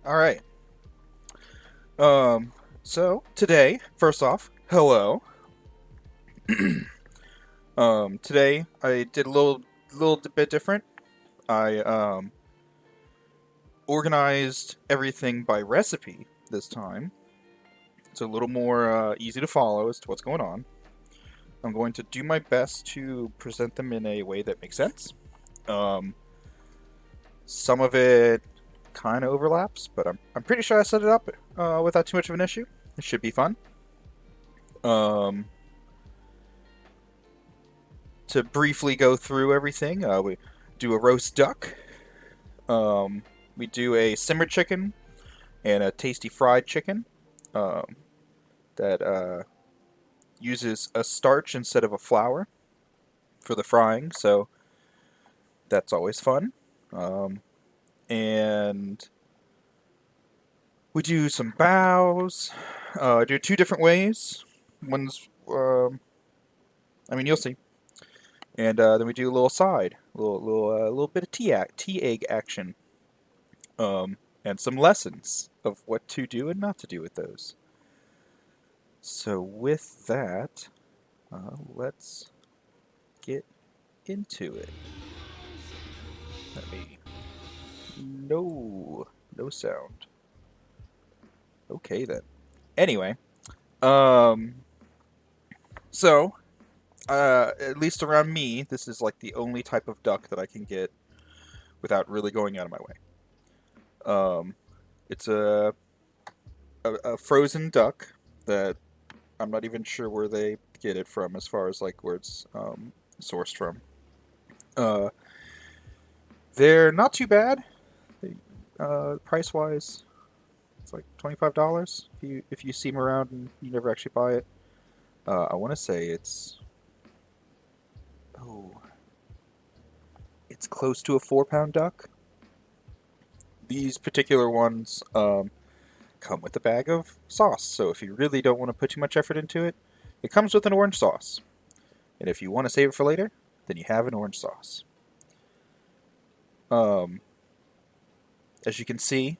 All right. So today, first off, hello. Today I did a little bit different. I organized everything by recipe this time. It's a little more easy to follow as to what's going on. I'm going to do my best to present them in a way that makes sense. Um, some of it kind of overlaps, but I'm pretty sure I set it up without too much of an issue. It should be fun. Um, to briefly go through everything, we do a roast duck. Um, we do a simmered chicken and a tasty fried chicken um, that uses a starch instead of a flour for the frying, so that's always fun. Um, and we do some bows. Do two different ways. One's, you'll see. And then we do a little side, little bit of tea egg action, and some lessons of what to do and not to do with those. So with that, let's get into it. Let me. No sound. Okay then. Anyway, um, so at least around me, this is like the only type of duck that I can get without really going out of my way. It's a frozen duck that I'm not even sure where they get it from, as far as like where it's sourced from. Uh, they're not too bad. Price wise, it's like $25 if you see them around and you never actually buy it. I want to say oh it's close to a 4 pound duck. These particular ones come with a bag of sauce, so if you really don't want to put too much effort into it, it comes with an orange sauce. And if you want to save it for later, then you have an orange sauce. Um, as you can see,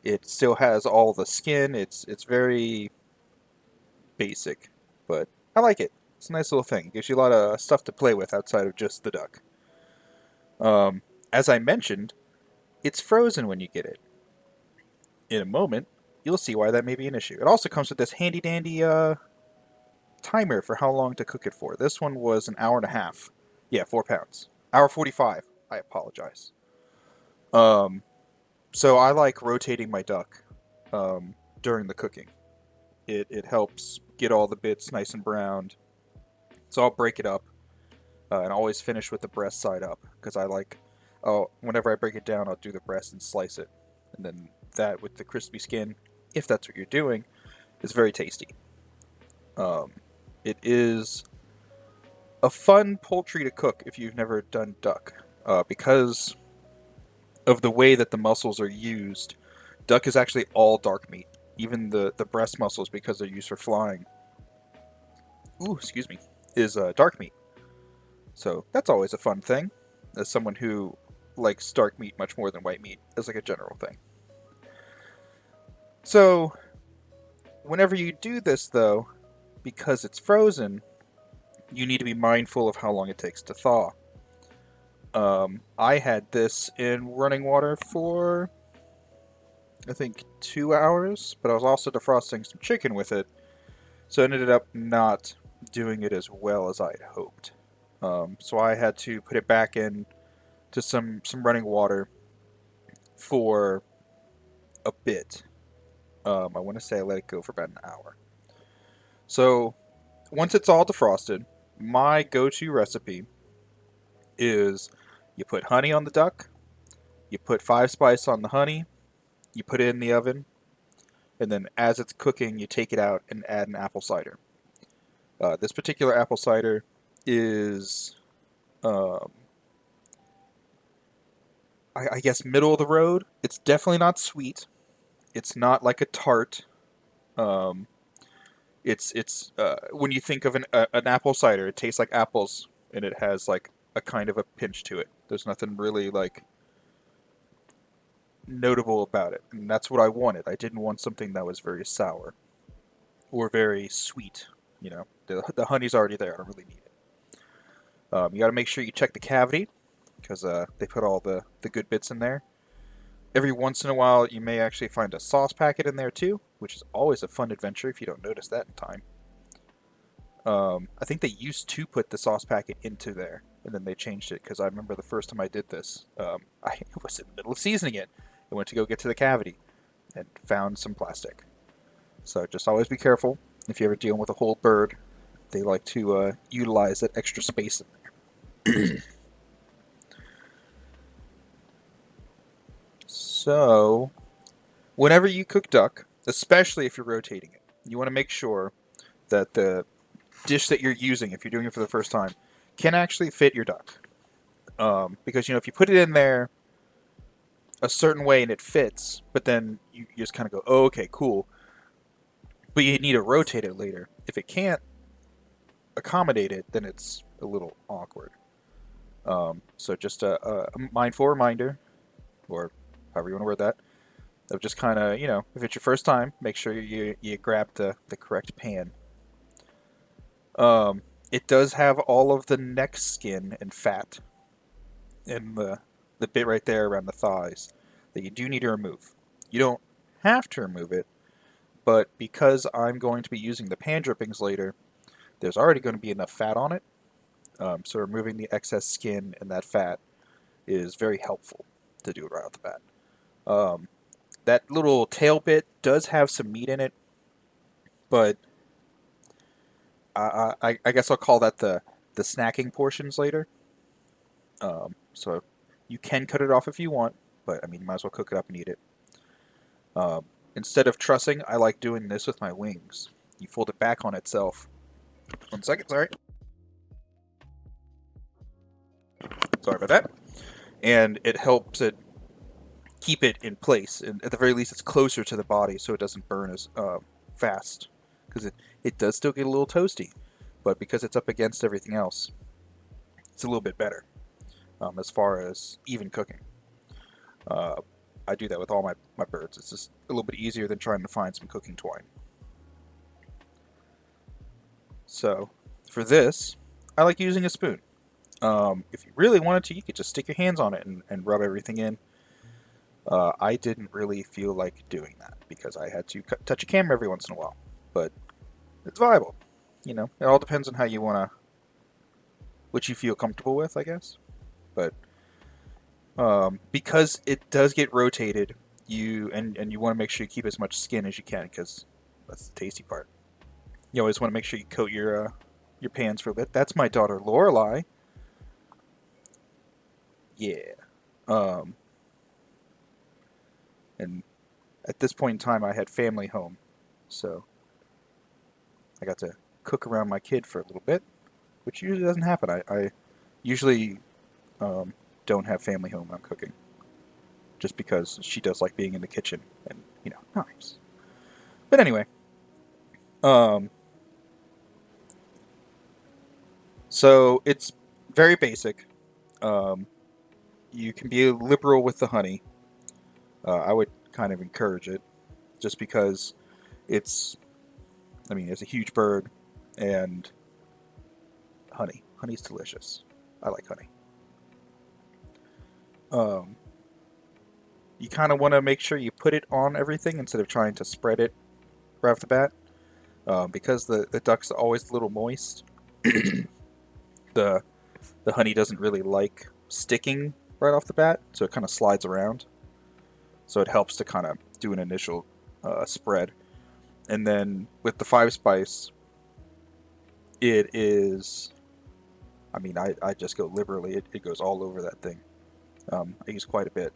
it still has all the skin. It's very basic, but I like it. It's a nice little thing. It gives you a lot of stuff to play with outside of just the duck. As I mentioned, it's frozen when you get it. In a moment, you'll see why that may be an issue. It also comes with this handy dandy timer for how long to cook it for. This one was an hour and a half. Yeah, 4 pounds. Hour 45. I apologize. Um, so I like rotating my duck during the cooking. It helps get all the bits nice and browned. So I'll break it up and always finish with the breast side up because I like. Oh, whenever I break it down, I'll do the breast and slice it, and then that with the crispy skin, if that's what you're doing, is very tasty. Um, it is a fun poultry to cook if you've never done duck, because of the way that the muscles are used. Duck is actually all dark meat, even the breast muscles because they're used for flying. Ooh, excuse me, is dark meat. So that's always a fun thing. As someone who likes dark meat much more than white meat, as like a general thing. So whenever you do this, though, because it's frozen, you need to be mindful of how long it takes to thaw. I had this in running water for I think 2 hours, but I was also defrosting some chicken with it, so I ended up not doing it as well as I had hoped. So I had to put it back in to some running water for a bit. I want to say I let it go for about an hour. So once it's all defrosted, my go-to recipe is you put honey on the duck, you put five spice on the honey, you put it in the oven, and then as it's cooking, you take it out and add an apple cider. This particular apple cider is, um, I guess, middle of the road. It's definitely not sweet. It's not like a tart. Um, it's when you think of an apple cider, it tastes like apples, and it has like a kind of a pinch to it. There's nothing really like notable about it, and that's what I wanted. I didn't want something that was very sour or very sweet. You know, the honey's already there. I don't really need it. You got to make sure you check the cavity because they put all the good bits in there. Every once in a while, you may actually find a sauce packet in there too, which is always a fun adventure if you don't notice that in time. I think they used to put the sauce packet into there, and then they changed it because I remember the first time I did this, I was in the middle of seasoning it. I went to go get to the cavity and found some plastic. So just always be careful if you're ever dealing with a whole bird. They like to utilize that extra space in there. So, whenever you cook duck, especially if you're rotating it, you want to make sure that the dish that you're using, if you're doing it for the first time, can actually fit your duck. Because, you know, if you put it in there a certain way and it fits, but then you just kind of go, oh, okay, cool. But you need to rotate it later. If it can't accommodate it, then it's a little awkward. So just a mindful reminder, or however you want to word that, of just kind of, you know, if it's your first time, make sure you grab the correct pan. It does have all of the neck skin and fat and the bit right there around the thighs that you do need to remove. You don't have to remove it, but because I'm going to be using the pan drippings later, there's already going to be enough fat on it. So removing the excess skin and that fat is very helpful to do it right off the bat. That little tail bit does have some meat in it, but I guess I'll call that the snacking portions later. So you can cut it off if you want, but I mean, you might as well cook it up and eat it. Instead of trussing, I like doing this with my wings. You fold it back on itself. 1 second, sorry. Sorry about that. And it helps it keep it in place, and at the very least, it's closer to the body, so it doesn't burn as fast. Because it does still get a little toasty, but because it's up against everything else, it's a little bit better as far as even cooking. I do that with all my birds. It's just a little bit easier than trying to find some cooking twine. So for this, I like using a spoon. If you really wanted to, you could just stick your hands on it and rub everything in. I didn't really feel like doing that because I had to touch a camera every once in a while. But it's viable. You know, it all depends on how you want to, what you feel comfortable with, I guess. But because it does get rotated, you want to make sure you keep as much skin as you can because that's the tasty part. You always want to make sure you coat your pans for a bit. That's my daughter Lorelai. Yeah. And at this point in time, I had family home, so I got to cook around my kid for a little bit, which usually doesn't happen. I usually don't have family home when I'm cooking, just because she does like being in the kitchen, and you know, nice. But anyway, so it's very basic. You can be liberal with the honey. I would kind of encourage it, just because it's, I mean, it's a huge bird, and honey's delicious. I like honey. You kind of want to make sure you put it on everything instead of trying to spread it right off the bat, because the duck's always a little moist. the the honey doesn't really like sticking right off the bat, so it kind of slides around. So it helps to kind of do an initial spread. And then with the 5-spice, it is, I mean, I just go liberally. It goes all over that thing. I use quite a bit.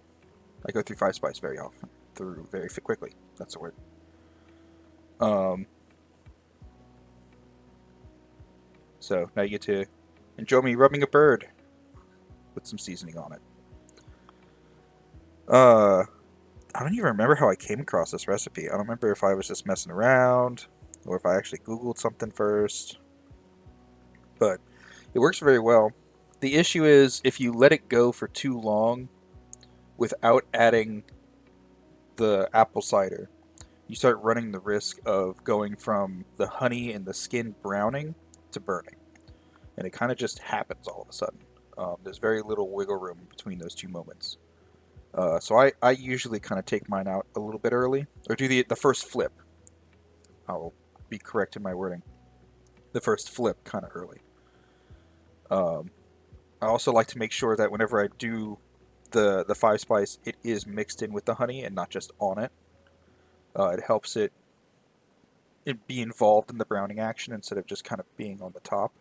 I go through 5-spice very often, through very quickly. That's the word. So now you get to enjoy me rubbing a bird with some seasoning on it. I don't even remember how I came across this recipe. I don't remember if I was just messing around or if I actually Googled something first. But it works very well. The issue is if you let it go for too long without adding the apple cider, you start running the risk of going from the honey and the skin browning to burning. And it kind of just happens all of a sudden. There's very little wiggle room between those two moments. So I usually kind of take mine out a little bit early, or do the first flip. I'll be correct in my wording. The first flip kind of early. I also like to make sure that whenever I do the five spice, it is mixed in with the honey and not just on it. It helps it be involved in the browning action instead of just kind of being on the top.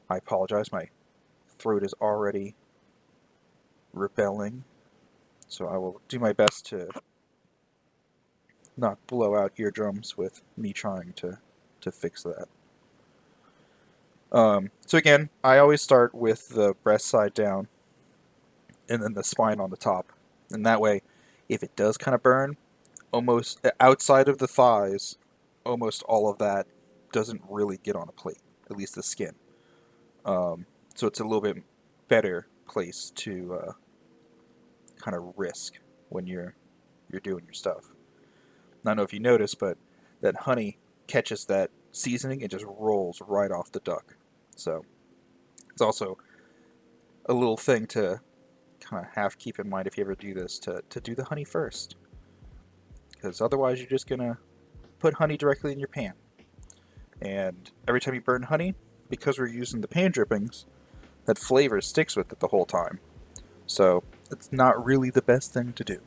I apologize, my throat is already rebelling, so I will do my best to not blow out eardrums with me trying to fix that. So again, I always start with the breast side down and then the spine on the top. And that way, if it does kind of burn, almost outside of the thighs, almost all of that doesn't really get on a plate, at least the skin. So it's a little bit better place to kind of risk when you're doing your stuff. I don't know if you noticed, but that honey catches that seasoning and just rolls right off the duck. So it's also a little thing to kind of have keep in mind if you ever do this, to do the honey first. Because otherwise you're just going to put honey directly in your pan. And every time you burn honey, because we're using the pan drippings, that flavor sticks with it the whole time. So it's not really the best thing to do.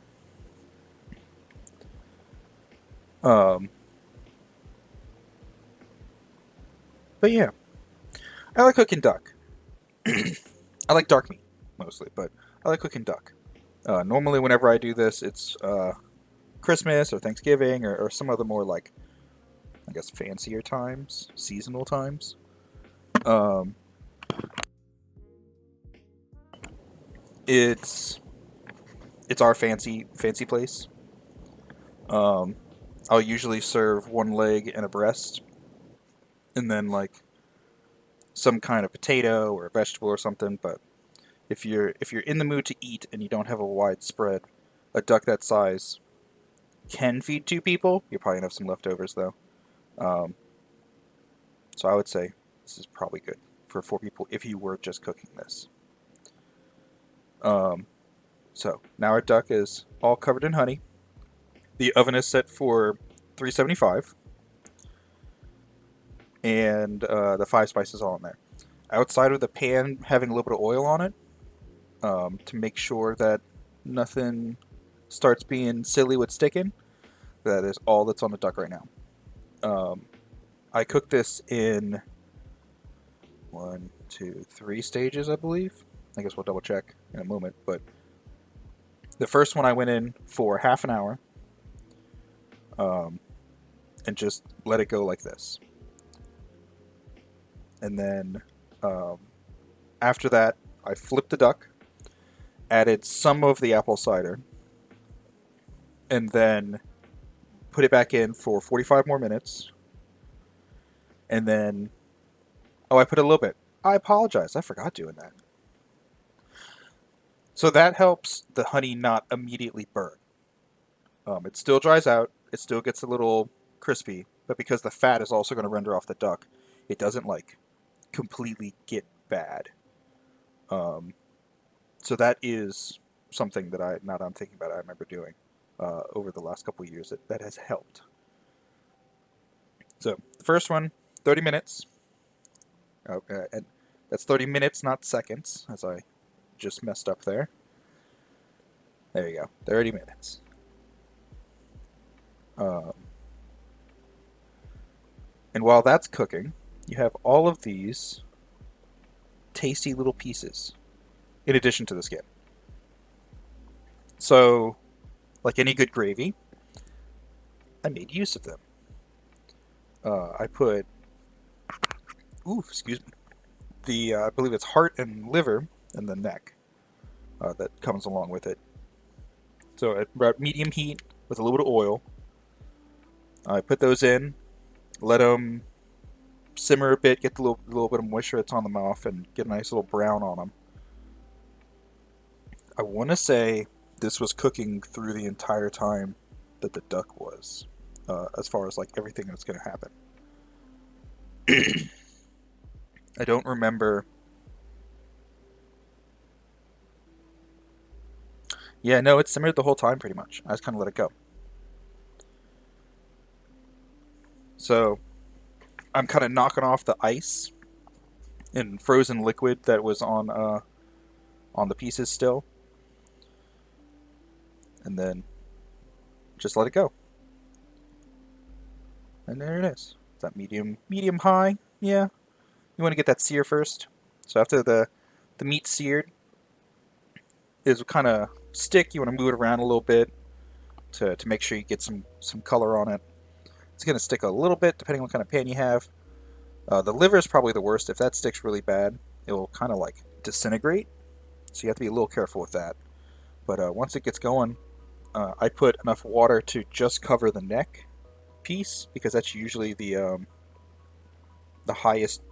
But yeah, I like cooking duck. I like dark meat mostly, but I like cooking duck. Normally, whenever I do this, it's Christmas or Thanksgiving or some other more like, I guess, fancier times, seasonal times. It's our fancy place. I'll usually serve one leg and a breast, and then like some kind of potato or a vegetable or something. But if you're in the mood to eat and you don't have a wide spread, a duck that size can feed two people. You probably have some leftovers though. So I would say this is probably good for 4 people if you were just cooking this. So now our duck is all covered in honey. The oven is set for 375, and the five spices all in there. Outside of the pan having a little bit of oil on it, to make sure that nothing starts being silly with sticking. That is all that's on the duck right now. I cooked this in 1, 2, 3 stages, I believe. I guess we'll double check in a moment, but the first one I went in for half an hour, and just let it go like this. And then after that, I flipped the duck, added some of the apple cider, and then put it back in for 45 more minutes. And then, I put a little bit. I apologize, I forgot doing that. So that helps the honey not immediately burn. It still dries out, it still gets a little crispy, but because the fat is also going to render off the duck, it doesn't like completely get bad. So that is something that I'm thinking about, I remember doing over the last couple of years that has helped. So the first one, 30 minutes. And that's 30 minutes, not seconds, as I just messed up there. There you go, 30 minutes. And while that's cooking, you have all of these tasty little pieces in addition to the skin. So, like any good gravy, I made use of them. I put, excuse me, I believe it's heart and liver and the neck that comes along with it. So at about medium heat with a little bit of oil, I put those in, let them simmer a bit, get the little bit of moisture that's on them off, and get a nice little brown on them. I want to say this was cooking through the entire time that the duck was, as far as like everything that's going to happen. I don't remember. Yeah, no, it simmered the whole time pretty much. I just kind of let it go. So I'm kind of knocking off the ice and frozen liquid that was on the pieces still, and then just let it go. And there it is. Is that medium high? Yeah. You want to get that sear first. So after the meat seared is kind of stick, you want to move it around a little bit to make sure you get some color on it. It's going to stick a little bit depending on what kind of pan you have. The liver is probably the worst. If that sticks really bad, it will kind of like disintegrate. So you have to be a little careful with that. But once it gets going, I put enough water to just cover the neck piece because that's usually the highest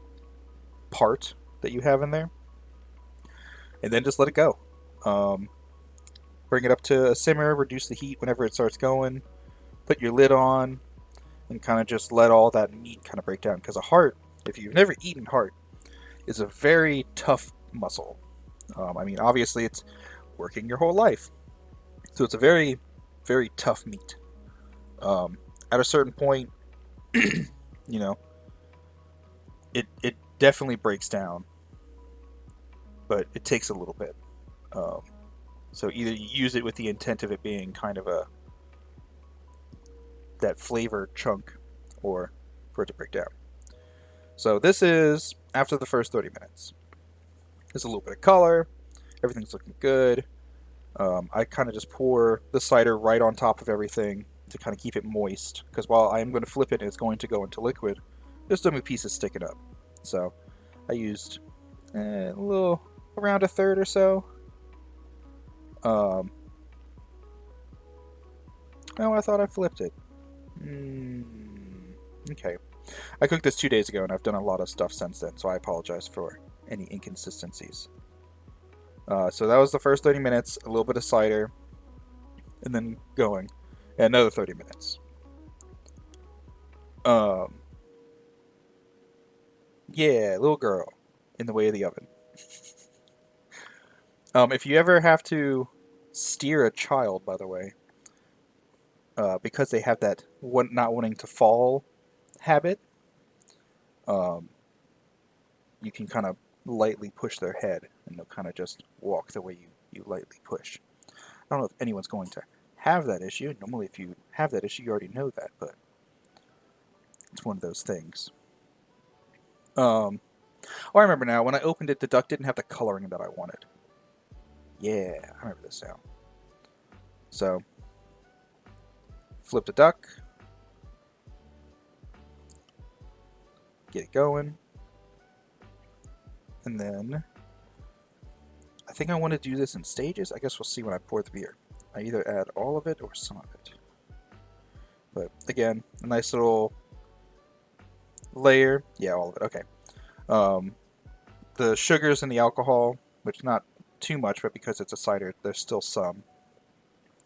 part that you have in there, and then just let it go. Um, Bring it up to a simmer, reduce the heat whenever it starts going, put your lid on, and kind of just let all that meat kind of break down. Because a heart, if you've never eaten heart, is a very tough muscle. I mean, obviously, it's working your whole life, so it's a very, very tough meat. At a certain point, you know, it definitely breaks down, but it takes a little bit. Um, so either you use it with the intent of it being kind of a that flavor chunk, or for it to break down. So this is after the first 30 minutes. There's a little bit of color. Everything's looking good. I kind of just pour the cider right on top of everything to kind of keep it moist. Because while I am going to flip it and it's going to go into liquid, there's still pieces sticking up. So I used a little around a third or so. Oh, I thought I flipped it. Okay. I cooked this 2 days ago and I've done a lot of stuff since then, so I apologize for any inconsistencies. So that was the first 30 minutes, a little bit of cider, and then going. And another 30 minutes. Yeah, little girl in the way of the oven. If you ever have to steer a child, by the way, because they have that not wanting to fall habit, um, you can kind of lightly push their head and they'll kind of just walk the way you lightly push. I don't know if anyone's going to have that issue. Normally, if you have that issue, you already know that, but it's one of those things. Oh, I remember now. When I opened it, the duck didn't have the coloring that I wanted. Yeah, I remember this now. So, flip the duck. Get it going. And then, I think I want to do this in stages. I guess we'll see when I pour the beer. I either add all of it or some of it. But, again, a nice little layer. Yeah, all of it. Okay. The sugars and the alcohol, which not too much, but because it's a cider, there's still some.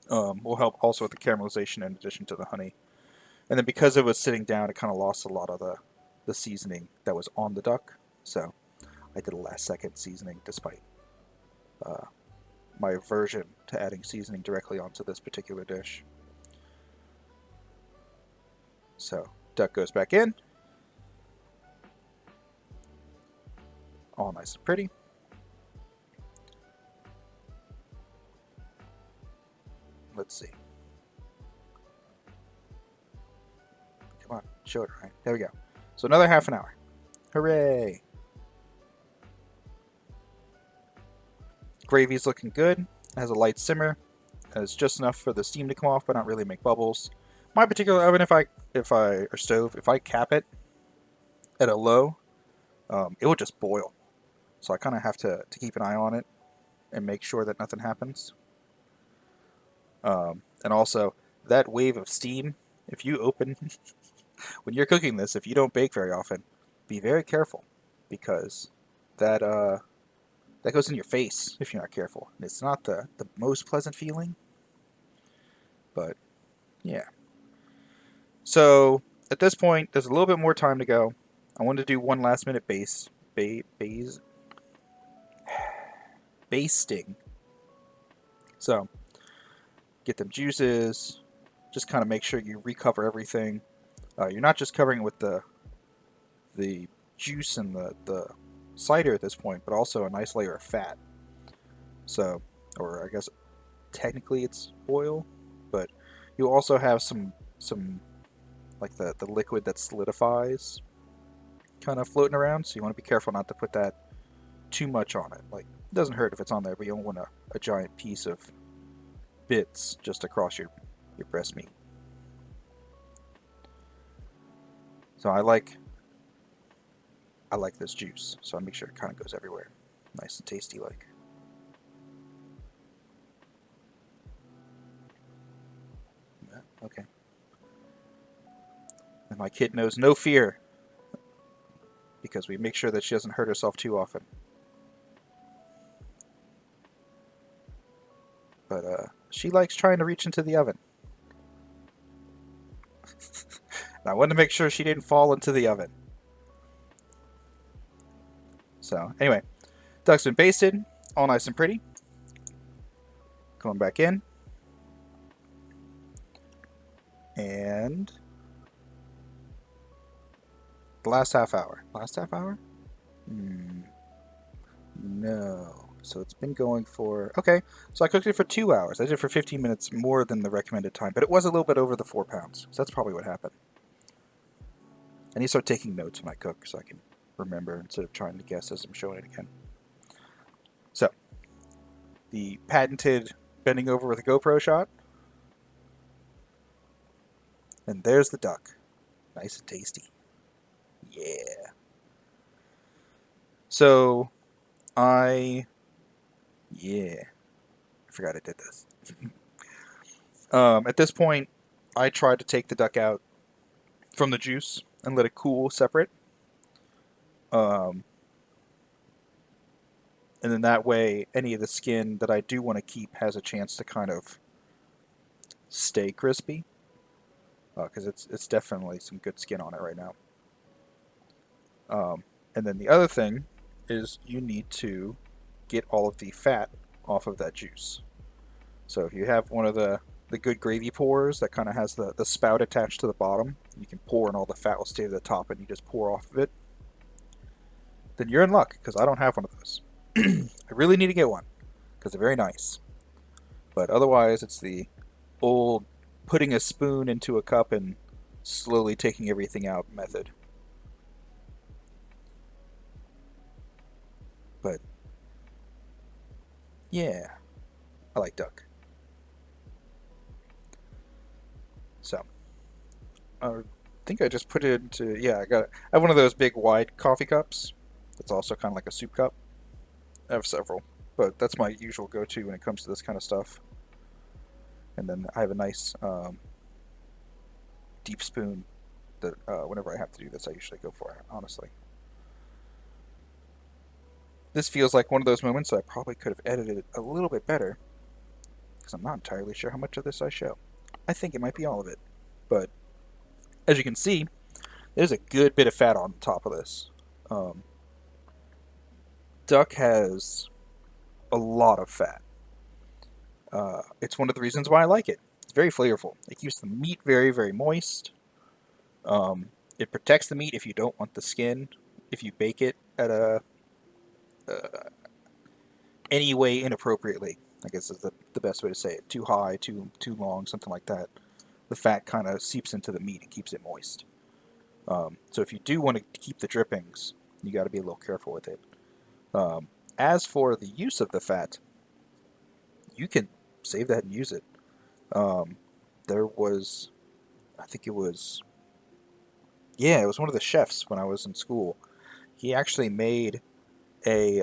Will help also with the caramelization in addition to the honey. And then because it was sitting down, it kind of lost a lot of the seasoning that was on the duck. So I did a last second seasoning despite my aversion to adding seasoning directly onto this particular dish. So duck goes back in. All nice and pretty. Let's see. Come on, show it right. There we go. So another half an hour. Hooray! Gravy's looking good. It has a light simmer. It's just enough for the steam to come off, but not really make bubbles. My particular oven, or stove, if I cap it at a low, it will just boil. So I kind of have to keep an eye on it and make sure that nothing happens. And also, that wave of steam, if you open, when you're cooking this, if you don't bake very often, be very careful, because that that goes in your face if you're not careful. And it's not the most pleasant feeling, but yeah. So at this point, there's a little bit more time to go. I wanted to do one last minute basting. So get them juices, just kind of make sure you recover everything. You're not just covering it with the juice and the cider at this point, but also a nice layer of fat. So, or I guess technically it's oil, but you also have some like the liquid that solidifies kind of floating around. So you want to be careful not to put that too much on it. Like, it doesn't hurt if it's on there, but you don't want a giant piece of bits just across your breast meat. So I like this juice, so I make sure it kind of goes everywhere. Nice and tasty like. Okay. And my kid knows no fear, because we make sure that she doesn't hurt herself too often. But she likes trying to reach into the oven. And I wanted to make sure she didn't fall into the oven. So anyway, duck's been basted, all nice and pretty. Going back in. And the last half hour. Last half hour? No. So it's been going for... Okay, so I cooked it for 2 hours. I did it for 15 minutes more than the recommended time, but it was a little bit over the 4 pounds. So that's probably what happened. I need to start taking notes when I cook so I can remember instead of trying to guess as I'm showing it again. So, the patented bending over with a GoPro shot. And there's the duck. Nice and tasty. Yeah. So, I forgot I did this. At this point, I tried to take the duck out from the juice and let it cool separate. And then that way, any of the skin that I do want to keep has a chance to kind of stay crispy. Because it's definitely some good skin on it right now. And then the other thing is you need to get all of the fat off of that juice. So if you have one of the good gravy pours that kind of has the spout attached to the bottom, you can pour and all the fat will stay to the top and you just pour off of it, then you're in luck, because I don't have one of those. I really need to get one because they're very nice. But otherwise, it's the old putting a spoon into a cup and slowly taking everything out method. But yeah, I like duck. So I think I just put it into, yeah, I have one of those big wide coffee cups. That's also kind of like a soup cup. I have several, but that's my usual go-to when it comes to this kind of stuff. And then I have a nice deep spoon that whenever I have to do this, I usually go for it, honestly. This feels like one of those moments I probably could have edited it a little bit better, because I'm not entirely sure how much of this I show. I think it might be all of it. But as you can see, there's a good bit of fat on top of this. Duck has a lot of fat. It's one of the reasons why I like it. It's very flavorful. It keeps the meat very, very moist. It protects the meat if you don't want the skin. If you bake it at any way inappropriately, I guess is the best way to say it. Too high, too long, something like that. The fat kind of seeps into the meat and keeps it moist. So if you do want to keep the drippings, you got to be a little careful with it. As for the use of the fat, you can save that and use it. There was, I think it was, yeah, it was one of the chefs when I was in school. He actually made a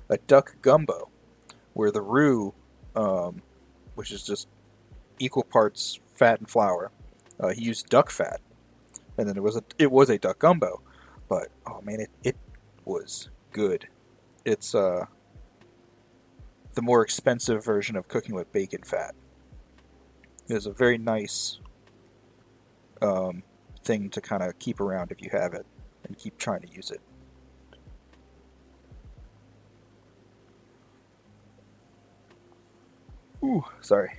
a duck gumbo, where the roux, which is just equal parts fat and flour, he used duck fat, and then it was a duck gumbo. But oh man, it was good. It's the more expensive version of cooking with bacon fat. It's a very nice um, thing to kind of keep around if you have it and keep trying to use it. Ooh, sorry.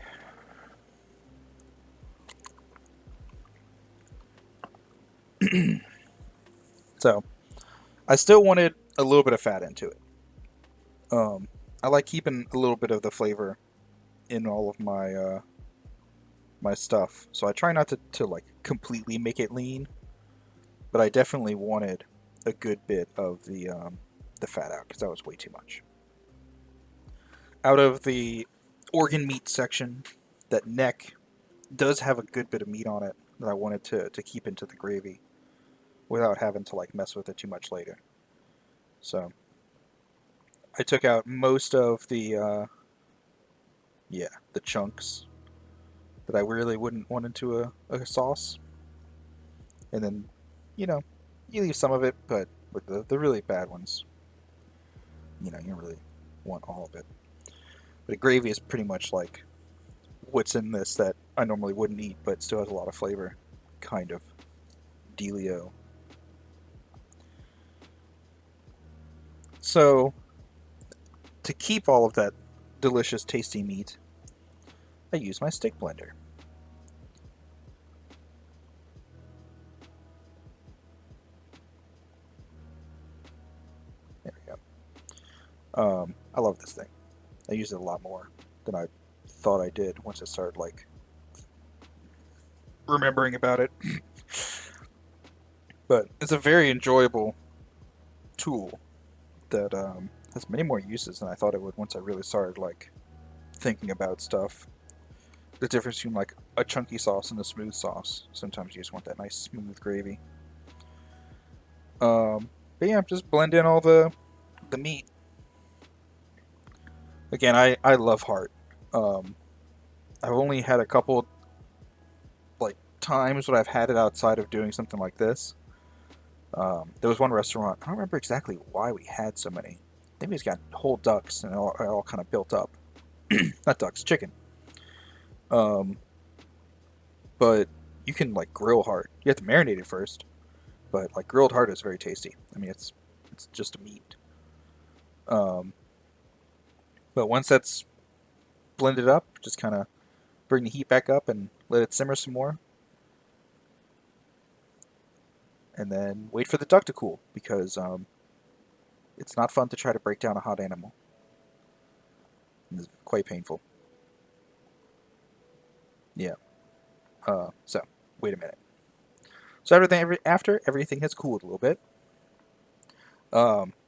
So I still wanted a little bit of fat into it. Um, I like keeping a little bit of the flavor in all of my stuff. So I try not to like completely make it lean, but I definitely wanted a good bit of the fat out because that was way too much. Out of the organ meat section, that neck does have a good bit of meat on it that I wanted to keep into the gravy without having to like mess with it too much later. So I took out most of the chunks that I really wouldn't want into a sauce, and then you know you leave some of it, but with the really bad ones, you don't really want all of it. But the gravy is pretty much like what's in this that I normally wouldn't eat, but still has a lot of flavor, kind of dealio. So to keep all of that delicious, tasty meat, I use my stick blender. There we go. I love this thing. I use it a lot more than I thought I did once I started like remembering about it. But it's a very enjoyable tool that has many more uses than I thought it would once I really started like thinking about stuff. The difference between like a chunky sauce and a smooth sauce. Sometimes you just want that nice smooth gravy. But yeah, just blend in all the meat. Again, I love heart. Um, I've only had a couple like times when I've had it outside of doing something like this. There was one restaurant. I don't remember exactly why we had so many. Maybe it's got whole ducks and all kind of built up. Not ducks, chicken. Um, but you can like grill heart. You have to marinate it first, but like grilled heart is very tasty. I mean, it's just a meat. Um, but once that's blended up, just kind of bring the heat back up and let it simmer some more, and then wait for the duck to cool because it's not fun to try to break down a hot animal. It's quite painful. Yeah. So wait a minute. So after everything has cooled a little bit,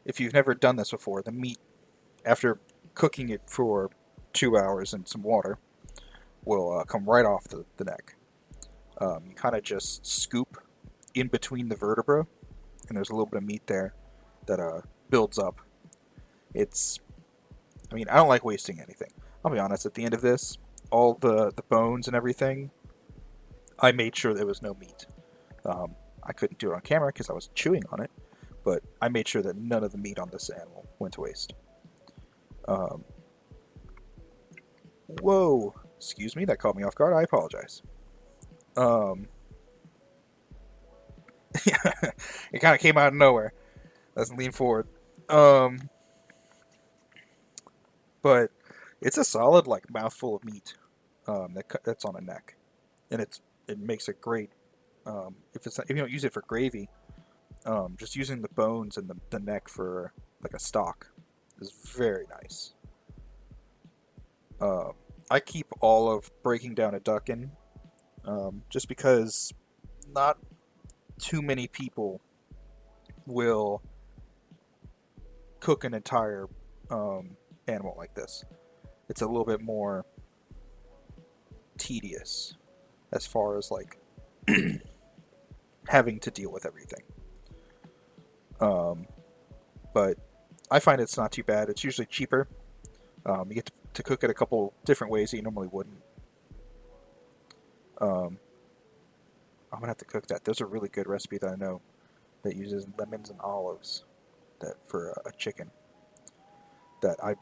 if you've never done this before, the meat after cooking it for 2 hours in some water will come right off the neck. You kind of just scoop in between the vertebra, and there's a little bit of meat there that builds up. It's, I mean, I don't like wasting anything. I'll be honest. At the end of this, all the bones and everything, I made sure there was no meat. I couldn't do it on camera because I was chewing on it, but I made sure that none of the meat on this animal went to waste. Um, whoa, excuse me, that caught me off guard. I apologize. Um, it kind of came out of nowhere. Let's lean forward. Um, but it's a solid like mouthful of meat that's on a neck, and it makes it great. If you don't use it for gravy, just using the bones and the neck for like a stock is very nice. Uh, I keep all of breaking down a duck in, just because not too many people will cook an entire animal like this. It's a little bit more tedious as far as like having to deal with everything. Um, but I find it's not too bad. It's usually cheaper. You get to cook it a couple different ways that you normally wouldn't. Um, I'm gonna have to cook that. There's a really good recipe that I know that uses lemons and olives that for a chicken that I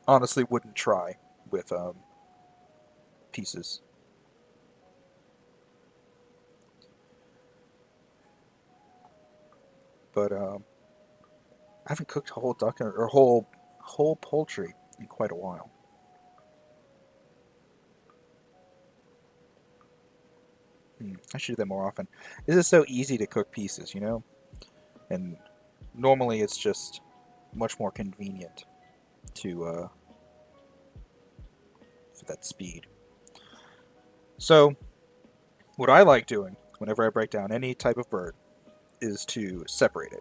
honestly wouldn't try with pieces. But I haven't cooked whole duck or whole poultry in quite a while. I should do that more often. This is so easy to cook pieces, you know, and normally it's just much more convenient to for that speed. So what I like doing whenever I break down any type of bird is to separate it.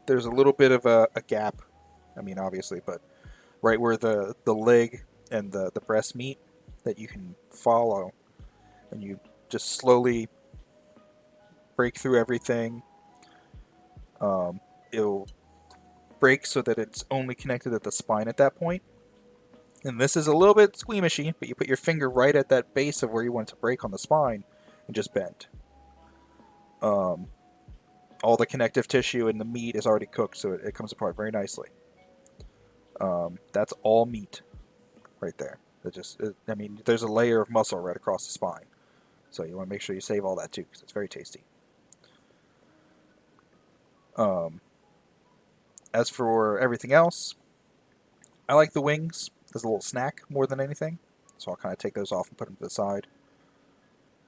There's a little bit of a gap. I mean, obviously, but right where the leg and the breast meet that you can follow, and you just slowly break through everything. Um, it'll break so that it's only connected at the spine at that point. And this is a little bit squeamishy, but you put your finger right at that base of where you want it to break on the spine and just bend. Um, all the connective tissue and the meat is already cooked, so it comes apart very nicely. That's all meat right there. I mean, there's a layer of muscle right across the spine, so you want to make sure you save all that too, because it's very tasty. Um, as for everything else, I like the wings as a little snack more than anything, so I'll kind of take those off and put them to the side.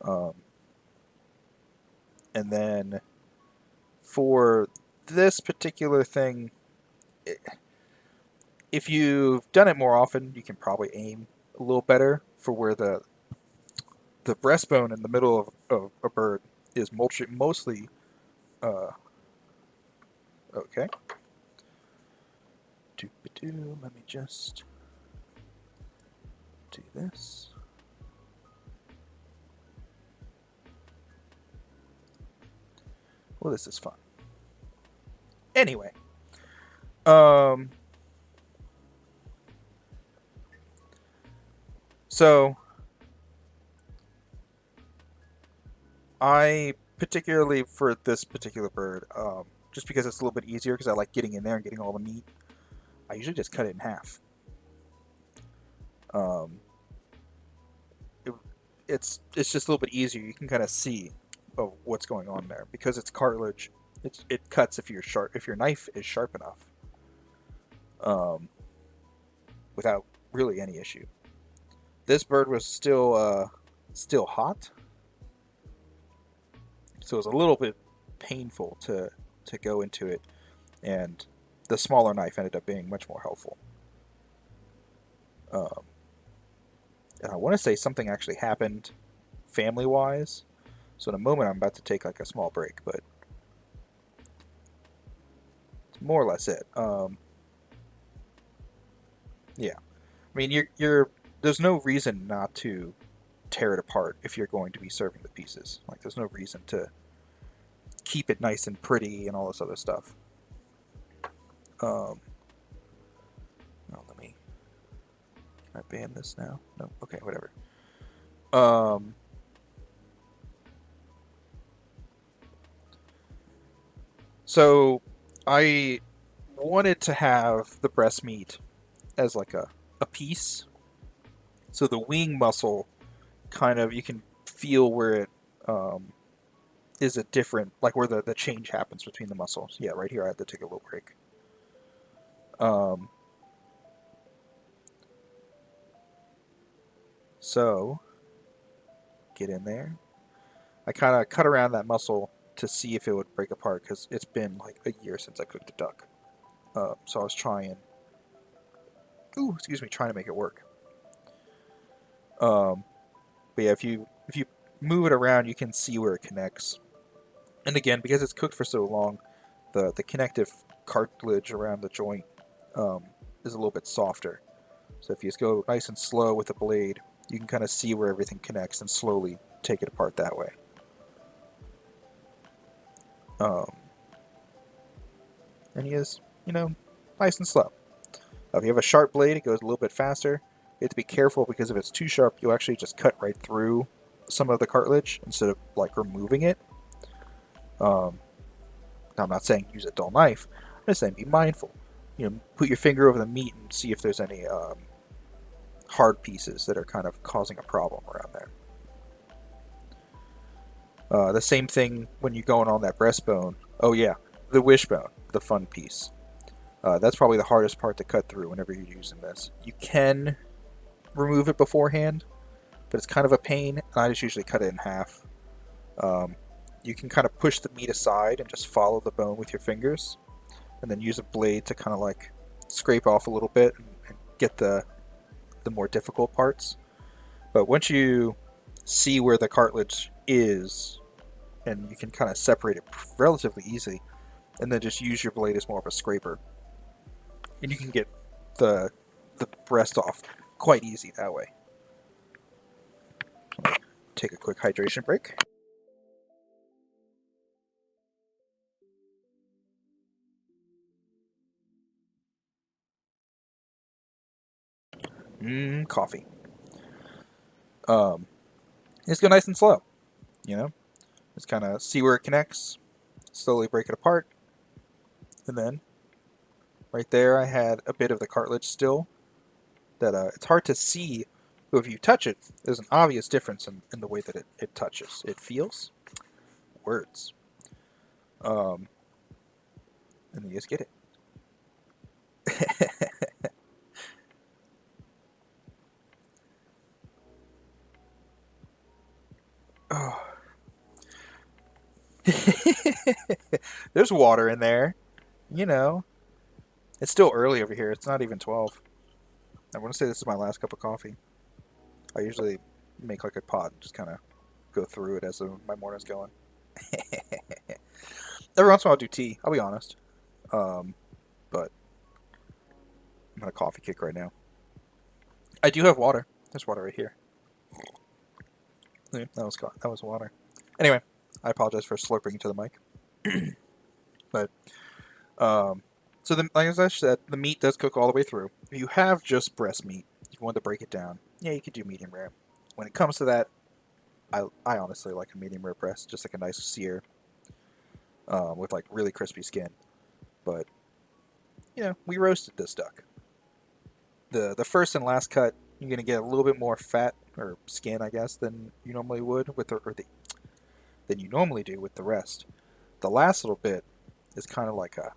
Um, and then for this particular thing, if you've done it more often, you can probably aim a little better for where the breastbone in the middle of a bird is mostly okay. Let me just do this. Well, this is fun. Anyway, um, so I particularly for this particular bird, just because it's a little bit easier, because I like getting in there and getting all the meat. I usually just cut it in half. Um, it, it's just a little bit easier. You can kind of see what's going on there because it's cartilage. It cuts if your knife is sharp enough, um, without really any issue. This bird was still hot, so it was a little bit painful to go into it, and the smaller knife ended up being much more helpful. Um, and I want to say something actually happened family wise. So in a moment, I'm about to take like a small break, but it's more or less it. Yeah, I mean, you're there's no reason not to tear it apart if you're going to be serving the pieces. Like, there's no reason to keep it nice and pretty and all this other stuff. Um, no, can I ban this now? No, okay, whatever. Um, so I wanted to have the breast meat as like a piece. So the wing muscle kind of, you can feel where it um, is a different, like where the change happens between the muscles. Yeah, right here I had to take a little break. Um, so get in there. I kind of cut around that muscle to see if it would break apart because it's been like a year since I cooked a duck. So I was trying to make it work. Um, but yeah, if you move it around, you can see where it connects. And again, because it's cooked for so long, the connective cartilage around the joint um, is a little bit softer. So if you just go nice and slow with the blade, you can kind of see where everything connects and slowly take it apart that way. Um, and he is, nice and slow. If you have a sharp blade, it goes a little bit faster. You have to be careful because if it's too sharp, you'll actually just cut right through some of the cartilage instead of like removing it. Um, Now, I'm not saying use a dull knife. I'm just saying be mindful. Put your finger over the meat and see if there's any hard pieces that are kind of causing a problem around there. The same thing when you're going on that breastbone. Oh yeah, the wishbone, the fun piece. That's probably the hardest part to cut through whenever you're using this. You can remove it beforehand, but it's kind of a pain. I just usually cut it in half. You can kind of push the meat aside and just follow the bone with your fingers, and then use a blade to kind of like scrape off a little bit and get the more difficult parts. But once you see where the cartilage is, and you can kind of separate it relatively easily, and then just use your blade as more of a scraper, and you can get the breast off quite easy that way. Take a quick hydration break. Coffee. Just go nice and slow, Just kind of see where it connects, slowly break it apart, and then right there I had a bit of the cartilage still that it's hard to see, but if you touch it, there's an obvious difference in the way that it touches. It feels. Words. And then you just get it. Oh. There's water in there. It's still early over here. It's not even 12. I want to say this is my last cup of coffee. I usually make like a pot and just kind of go through it as my morning's going. Every once in a while I'll do tea, I'll be honest. But I'm on a coffee kick right now. I do have water. There's water right here. Yeah, that was water. Anyway, I apologize for slurping into the mic. But so like as I said, the meat does cook all the way through. If you have just breast meat, if you want to break it down, yeah, you could do medium rare. When it comes to that, I honestly like a medium rare breast, just like a nice sear with like really crispy skin. But we roasted this duck. The first and last cut, you're gonna get a little bit more fat or skin, I guess, than you normally would with than you normally do with the rest. The last little bit is kind of like a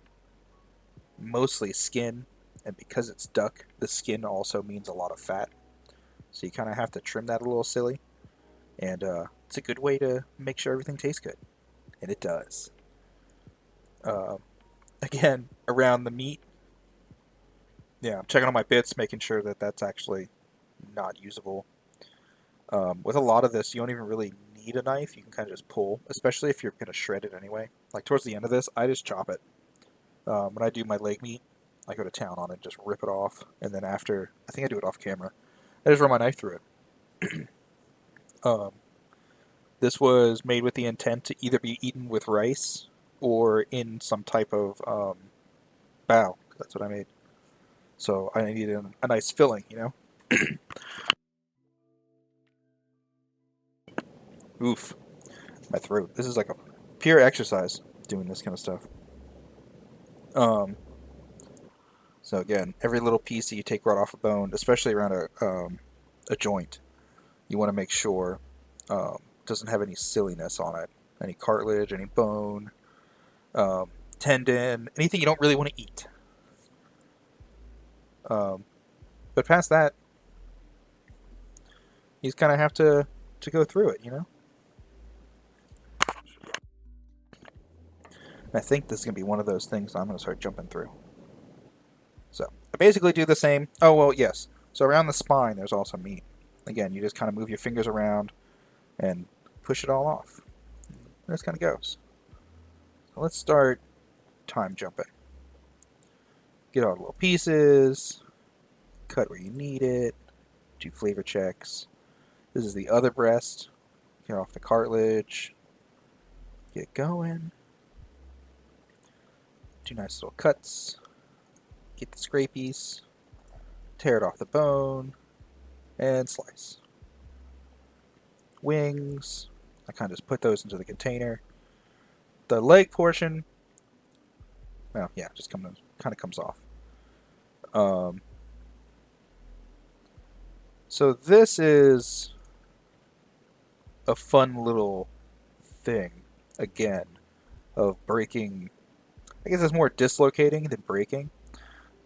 mostly skin, and because it's duck, the skin also means a lot of fat. So you kind of have to trim that a little silly, and it's a good way to make sure everything tastes good, and it does. Uh, Again, around the meat, yeah, I'm checking on my bits, making sure that that's actually not usable. With a lot of this, you don't even really need a knife. You can kind of just pull, especially if you're going to shred it anyway. Like towards the end of this, I just chop it. When I do my leg meat, I go to town on it, just rip it off, and then after, I think I do it off camera, I just run my knife through it. This was made with the intent to either be eaten with rice or in some type of bao. That's what I made. So I needed a nice filling. Oof, my throat. This is like a pure exercise doing this kind of stuff. Um, so again, every little piece that you take right off a bone, especially around a joint, you want to make sure doesn't have any silliness on it, any cartilage, any bone, um, tendon, anything you don't really want to eat. Um, but past that, you just kind of have to go through it. And I think this is going to be one of those things I'm going to start jumping through. So I basically do the same. Oh, well, yes. So around the spine, there's also meat. Again, you just kind of move your fingers around and push it all off. And this kind of goes. So let's start time jumping. Get all the little pieces, cut where you need it, do flavor checks. This is the other breast. Get off the cartilage, get going. Do nice little cuts, get the scrapies, tear it off the bone, and slice. Wings, I kind of just put those into the container. The leg portion, well, yeah, just kind of comes off. Um, so this is a fun little thing, again, of breaking. I guess it's more dislocating than breaking,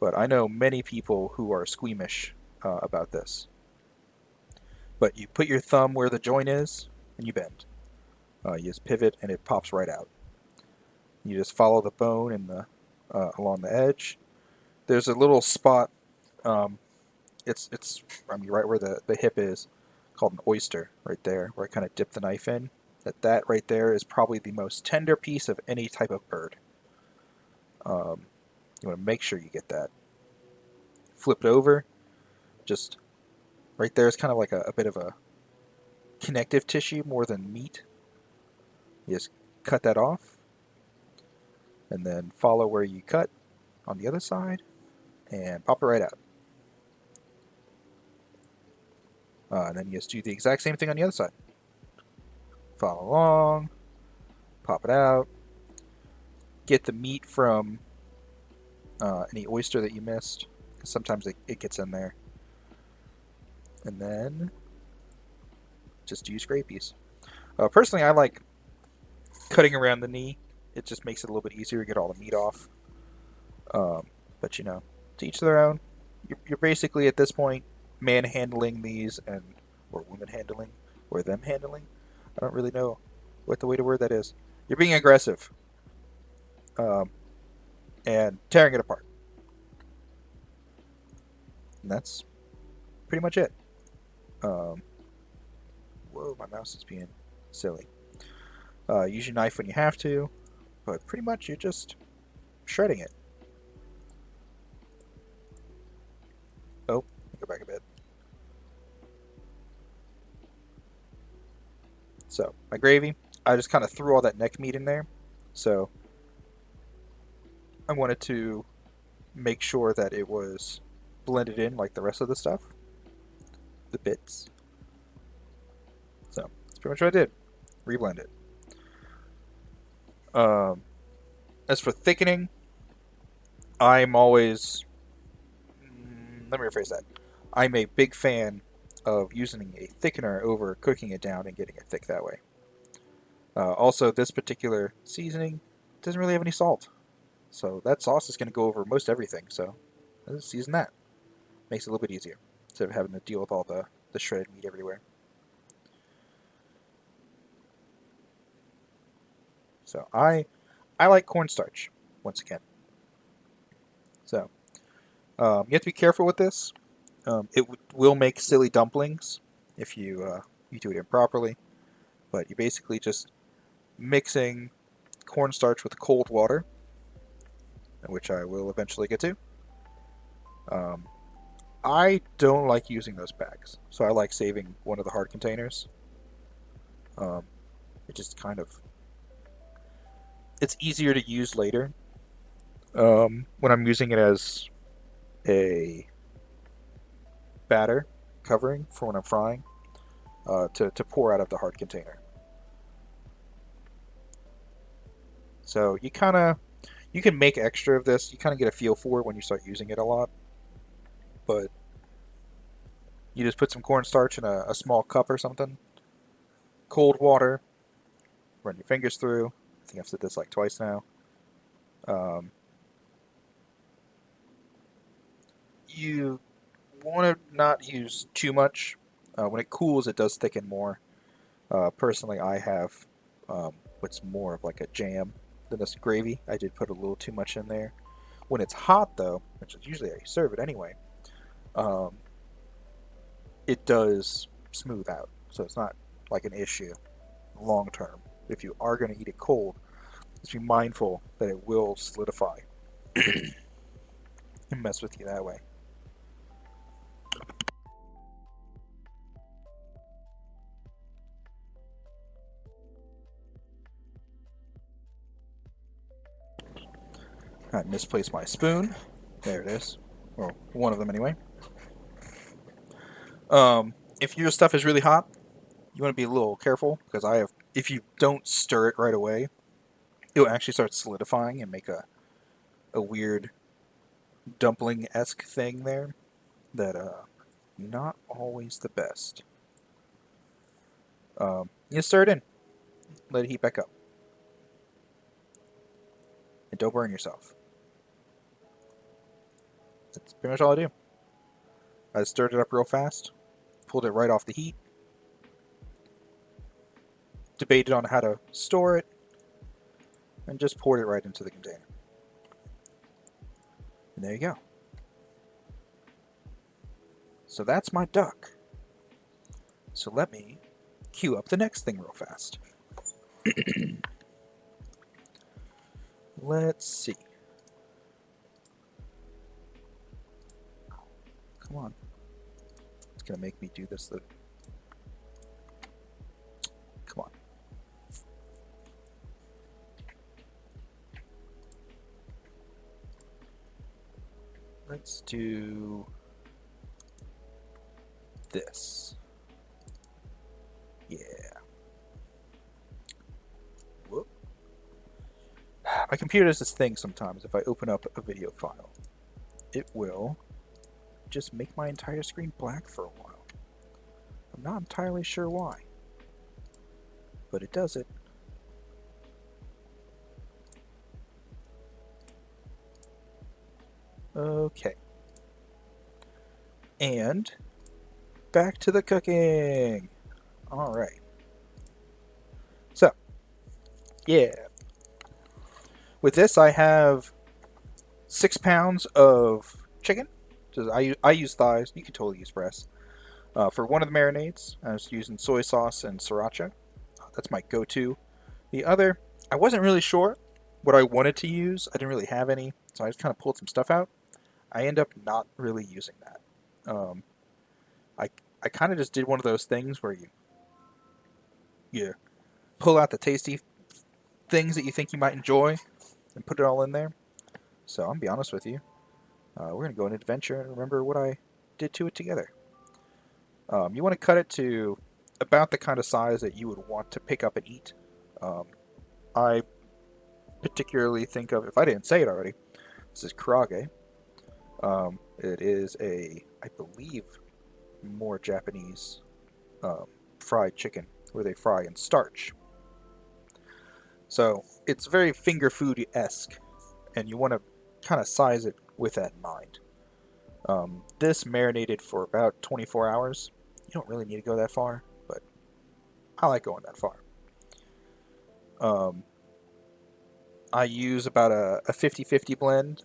but I know many people who are squeamish about this. But you put your thumb where the joint is, and you bend. You just pivot, and it pops right out. You just follow the bone and the along the edge. There's a little spot. Um, it's I mean right where the hip is, called an oyster, right there, where I kind of dip the knife in. That right there is probably the most tender piece of any type of bird. Um, you want to make sure you get that. Flip it over. Just right there is kind of like a bit of a connective tissue more than meat. You just cut that off, and then follow where you cut on the other side, and pop it right out. And then you just do the exact same thing on the other side. Follow along, pop it out, get the meat from any oyster that you missed, because sometimes it gets in there. And then just do scrapies. Personally, I like cutting around the knee. It just makes it a little bit easier to get all the meat off. But you know, to each their own. You're basically at this point manhandling these, and or woman handling, or them handling. I don't really know what the way to word that is. You're being aggressive um, and tearing it apart. And that's pretty much it. Um, whoa, my mouse is being silly. Use your knife when you have to, but pretty much you're just shredding it. Oh, go back a bit. So, my gravy, I just kind of threw all that neck meat in there. So, I wanted to make sure that it was blended in like the rest of the stuff, the bits. So, that's pretty much what I did. Reblend it. Um, as for thickening, I'm always. Let me rephrase that. I'm a big fan of using a thickener over cooking it down and getting it thick that way. Also, this particular seasoning doesn't really have any salt, so that sauce is going to go over most everything. So, let's season that. Makes it a little bit easier instead of having to deal with all the shredded meat everywhere. So I like cornstarch once again. So you have to be careful with this. It will make silly dumplings if you do it improperly. But you're basically just mixing cornstarch with cold water, which I will eventually get to. Um, I don't like using those bags, so I like saving one of the hard containers. Um, it just kind of it's easier to use later when I'm using it as a batter covering for when I'm frying to pour out of the hard container. So you can make extra of this. You kind of get a feel for it when you start using it a lot. But you just put some cornstarch in a small cup or something, cold water, run your fingers through. I think I've said this like twice now. Um, you want to not use too much. When it cools, it does thicken more. Personally, I have what's more of like a jam than this gravy. I did put a little too much in there. When it's hot, though, which is usually I serve it anyway, um, it does smooth out. So it's not like an issue long term. If you are going to eat it cold, just be mindful that it will solidify and mess with you that way. I misplaced my spoon. There it is. Or one of them anyway. If your stuff is really hot, you want to be a little careful because if you don't stir it right away, it will actually start solidifying and make a weird dumpling-esque thing there that not always the best. You stir it in, let it heat back up, and don't burn yourself. That's pretty much all I do. I stirred it up real fast, pulled it right off the heat, debated on how to store it, and just poured it right into the container. And there you go. So that's my duck. So let me cue up the next thing real fast. Let's see. Come on. It's going to make me do this. Come on. Let's do this. Yeah. Whoop. My computer does this thing sometimes. If I open up a video file, it will just make my entire screen black for a while. I'm not entirely sure why, but it does it. Okay. And back to the cooking. All right. So, yeah. With this, I have 6 pounds of chicken. So I use thighs. You can totally use breasts. For one of the marinades, I was using soy sauce and sriracha. That's my go-to. The other, I wasn't really sure what I wanted to use. I didn't really have any, so I just kind of pulled some stuff out. I end up not really using that. I I kind of just did one of those things where you pull out the tasty things that you think you might enjoy and put it all in there. So I'm gonna be honest with you. We're gonna go on an adventure and remember what I did to it together. You want to cut it to about the kind of size that you would want to pick up and eat. I particularly think of, if I didn't say it already, this is Karaage. It is I believe, more Japanese fried chicken where they fry in starch. So it's very finger food-esque, and you want to kind of size it with that in mind. This marinated for about 24 hours. You don't really need to go that far, but I like going that far. I use about a 50-50 blend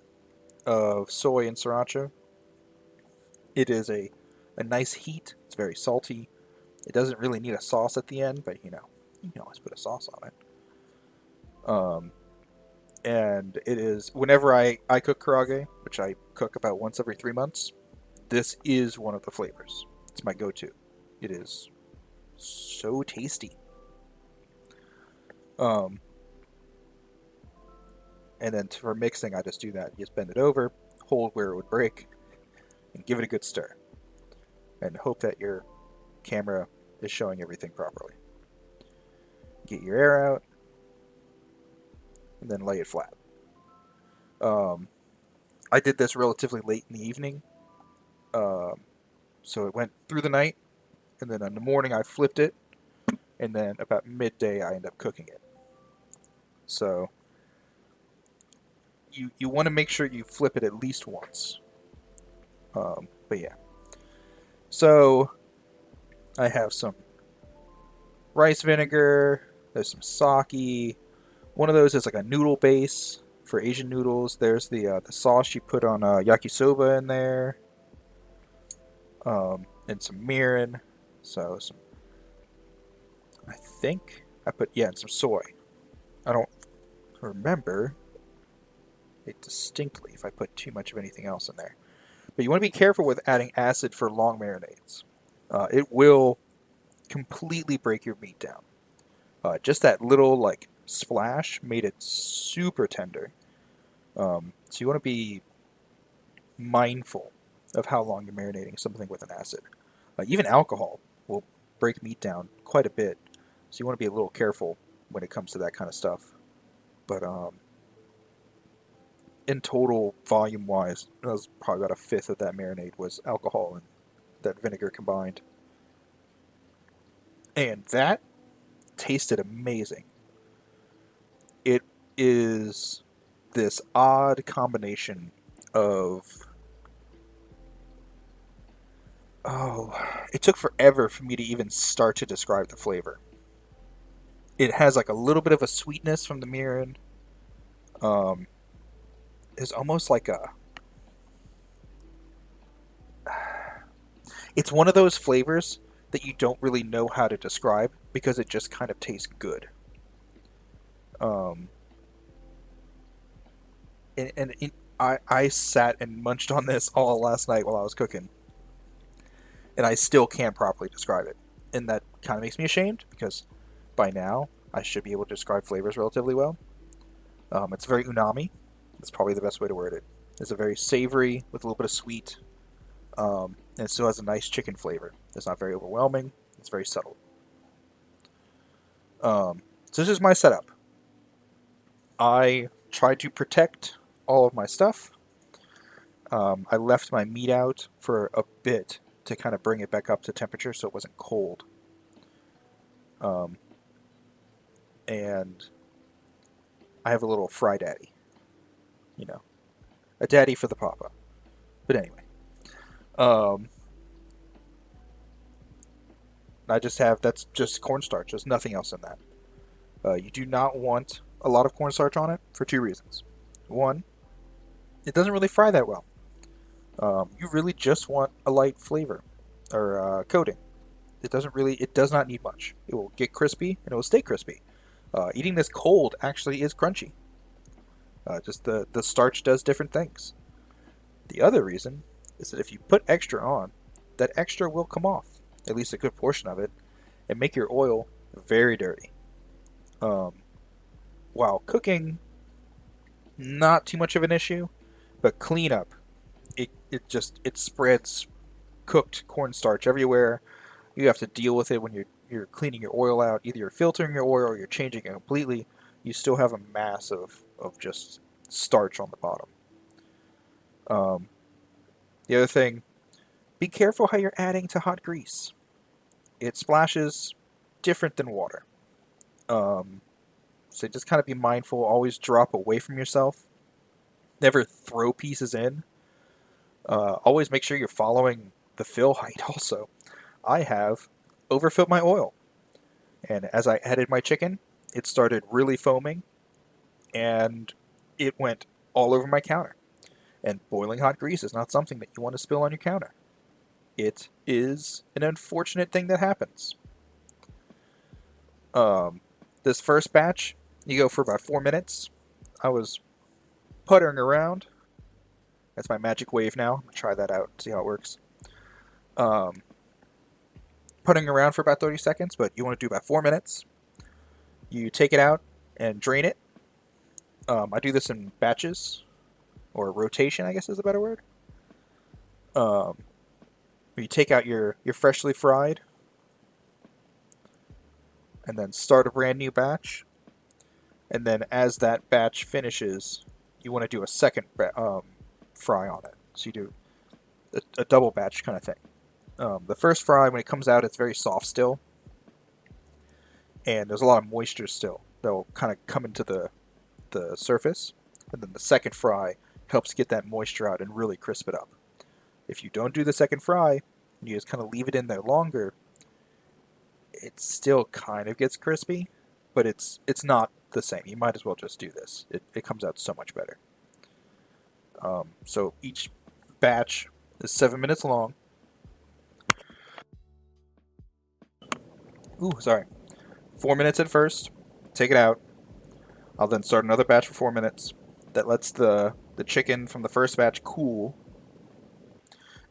of soy and sriracha. It is a nice heat. It's very salty. It doesn't really need a sauce at the end, but you can always put a sauce on it. And it is, whenever I cook Karaage, which I cook about once every 3 months, this is one of the flavors. It's my go-to. It is so tasty. And then for mixing, I just do that. You just bend it over, hold where it would break, and give it a good stir. And hope that your camera is showing everything properly. Get your air out, and then lay it flat. I did this relatively late in the evening, so it went through the night, and then in the morning I flipped it, and then about midday I end up cooking it. So you want to make sure you flip it at least once. But yeah. So I have some rice vinegar, there's some sake. One of those is like a noodle base for Asian noodles. There's the sauce you put on yakisoba in there, and some mirin. So I think I put, and some soy. I don't remember it distinctly if I put too much of anything else in there. But you want to be careful with adding acid for long marinades. It will completely break your meat down. Just that little splash made it super tender. So you want to be mindful of how long you're marinating something with an acid. Even alcohol will break meat down quite a bit. So you want to be a little careful when it comes to that kind of stuff. But in total, volume-wise, it was probably about a fifth of that marinade was alcohol and that vinegar combined. And that tasted amazing. It is this odd combination of, oh, it took forever for me to even start to describe the flavor. It has like a little bit of a sweetness from the mirin. Um, it's almost like a, it's one of those flavors that you don't really know how to describe because it just kind of tastes good. Um, I sat and munched on this all last night while I was cooking, and I still can't properly describe it. And that kind of makes me ashamed because by now I should be able to describe flavors relatively well. It's very umami. That's probably the best way to word it. It's a very savory with a little bit of sweet, and it still has a nice chicken flavor. It's not very overwhelming. It's very subtle. So this is my setup. I tried to protect all of my stuff. I left my meat out for a bit to kind of bring it back up to temperature so it wasn't cold. Um, and I have a little fry daddy, you know, a daddy for the papa. But anyway, um, I just have that's just cornstarch. There's nothing else in that. You do not want a lot of cornstarch on it for two reasons. One, it doesn't really fry that well. You really just want a light flavor or coating. It does not need much. It will get crispy and it will stay crispy. Eating this cold actually is crunchy. Just the starch does different things. The other reason is that if you put extra on, that extra will come off, at least a good portion of it, and make your oil very dirty. Um, while cooking, not too much of an issue, but cleanup, it spreads cooked cornstarch everywhere. You have to deal with it when you're cleaning your oil out. Either you're filtering your oil or you're changing it completely. You still have a mass of just starch on the bottom. Um, the other thing, be careful how you're adding to hot grease. It splashes different than water. Um, so just kind of be mindful. Always drop away from yourself. Never throw pieces in. Always make sure you're following the fill height also. I have overfilled my oil. And as I added my chicken, it started really foaming and it went all over my counter. And boiling hot grease is not something that you want to spill on your counter. It is an unfortunate thing that happens. Um, this first batch, you go for about 4 minutes. I was puttering around. That's my magic wave now. I'm going to try that out, see how it works. Um, Puttering around for about 30 seconds, but you want to do about 4 minutes. You take it out and drain it. I do this in batches, or rotation, I guess is a better word. Um, you take out your freshly fried, and then start a brand new batch. And then as that batch finishes, you want to do a second fry on it. So you do a double batch kind of thing. The first fry, when it comes out, it's very soft still, and there's a lot of moisture still that'll kind of come into the surface. And then the second fry helps get that moisture out and really crisp it up. If you don't do the second fry, and you just kind of leave it in there longer, it still kind of gets crispy, but it's not the same. You might as well just do this. It comes out so much better. So each batch is 7 minutes long. Ooh, sorry. 4 minutes at first. Take it out. I'll then start another batch for 4 minutes. That lets the chicken from the first batch cool.